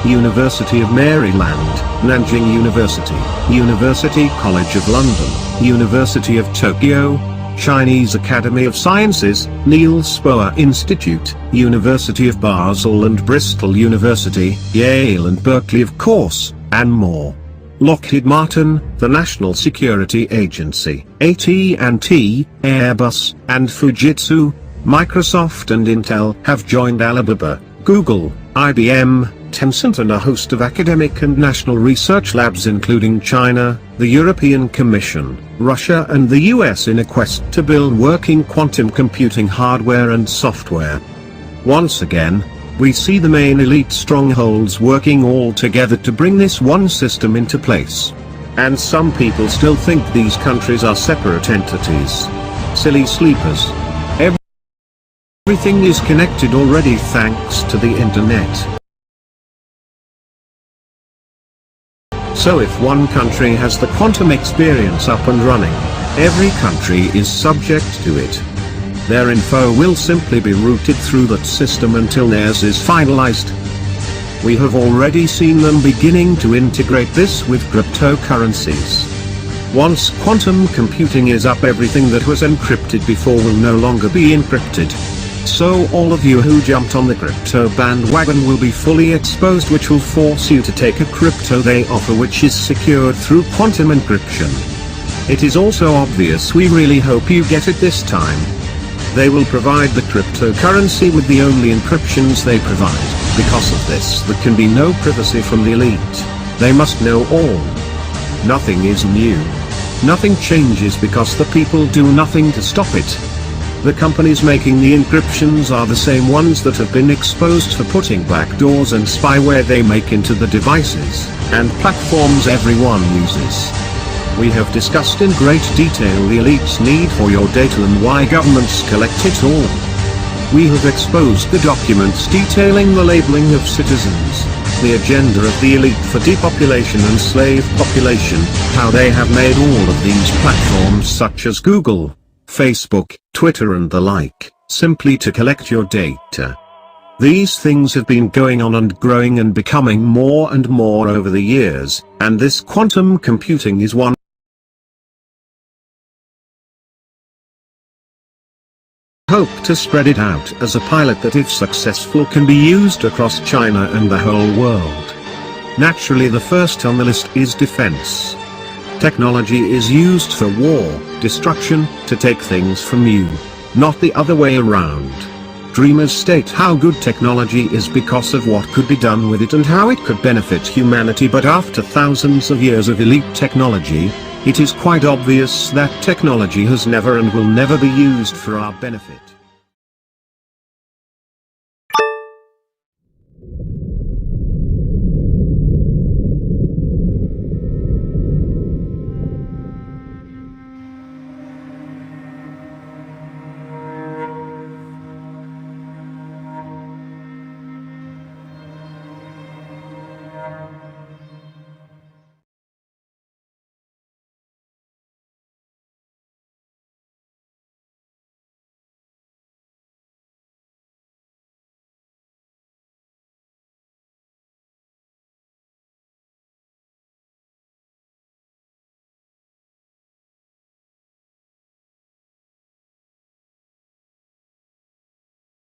University of Maryland, Nanjing University, University College of London, University of Tokyo, Chinese Academy of Sciences, Niels Bohr Institute, University of Basel and Bristol University, Yale and Berkeley of course, and more. Lockheed Martin, the National Security Agency, AT&T, Airbus, and Fujitsu, Microsoft and Intel have joined Alibaba, Google, IBM, Tencent and a host of academic and national research labs including China, the European Commission, Russia and the US in a quest to build working quantum computing hardware and software. Once again, we see the main elite strongholds working all together to bring this one system into place. And some people still think these countries are separate entities. Silly sleepers. Everything is connected already thanks to the internet. So if one country has the quantum experience up and running, every country is subject to it. Their info will simply be routed through that system until theirs is finalized. We have already seen them beginning to integrate this with cryptocurrencies. Once quantum computing is up, everything that was encrypted before will no longer be encrypted. So all of you who jumped on the crypto bandwagon will be fully exposed, which will force you to take a crypto they offer which is secured through quantum encryption. It is also obvious we really hope you get it this time. They will provide the cryptocurrency with the only encryptions they provide. Because of this, there can be no privacy from the elite. They must know all. Nothing is new. Nothing changes because the people do nothing to stop it. The companies making the encryptions are the same ones that have been exposed for putting backdoors and spyware they make into the devices and platforms everyone uses. We have discussed in great detail the elite's need for your data and why governments collect it all. We have exposed the documents detailing the labeling of citizens, the agenda of the elite for depopulation and slave population, how they have made all of these platforms such as Google, Facebook, Twitter and the like, simply to collect your data. These things have been going on and growing and becoming more and more over the years, and this quantum computing is one. Hope to spread it out as a pilot that, if successful, can be used across China and the whole world. Naturally, the first on the list is defense. Technology is used for war, destruction, to take things from you, not the other way around. Dreamers state how good technology is because of what could be done with it and how it could benefit humanity, but after thousands of years of elite technology, it is quite obvious that technology has never and will never be used for our benefit.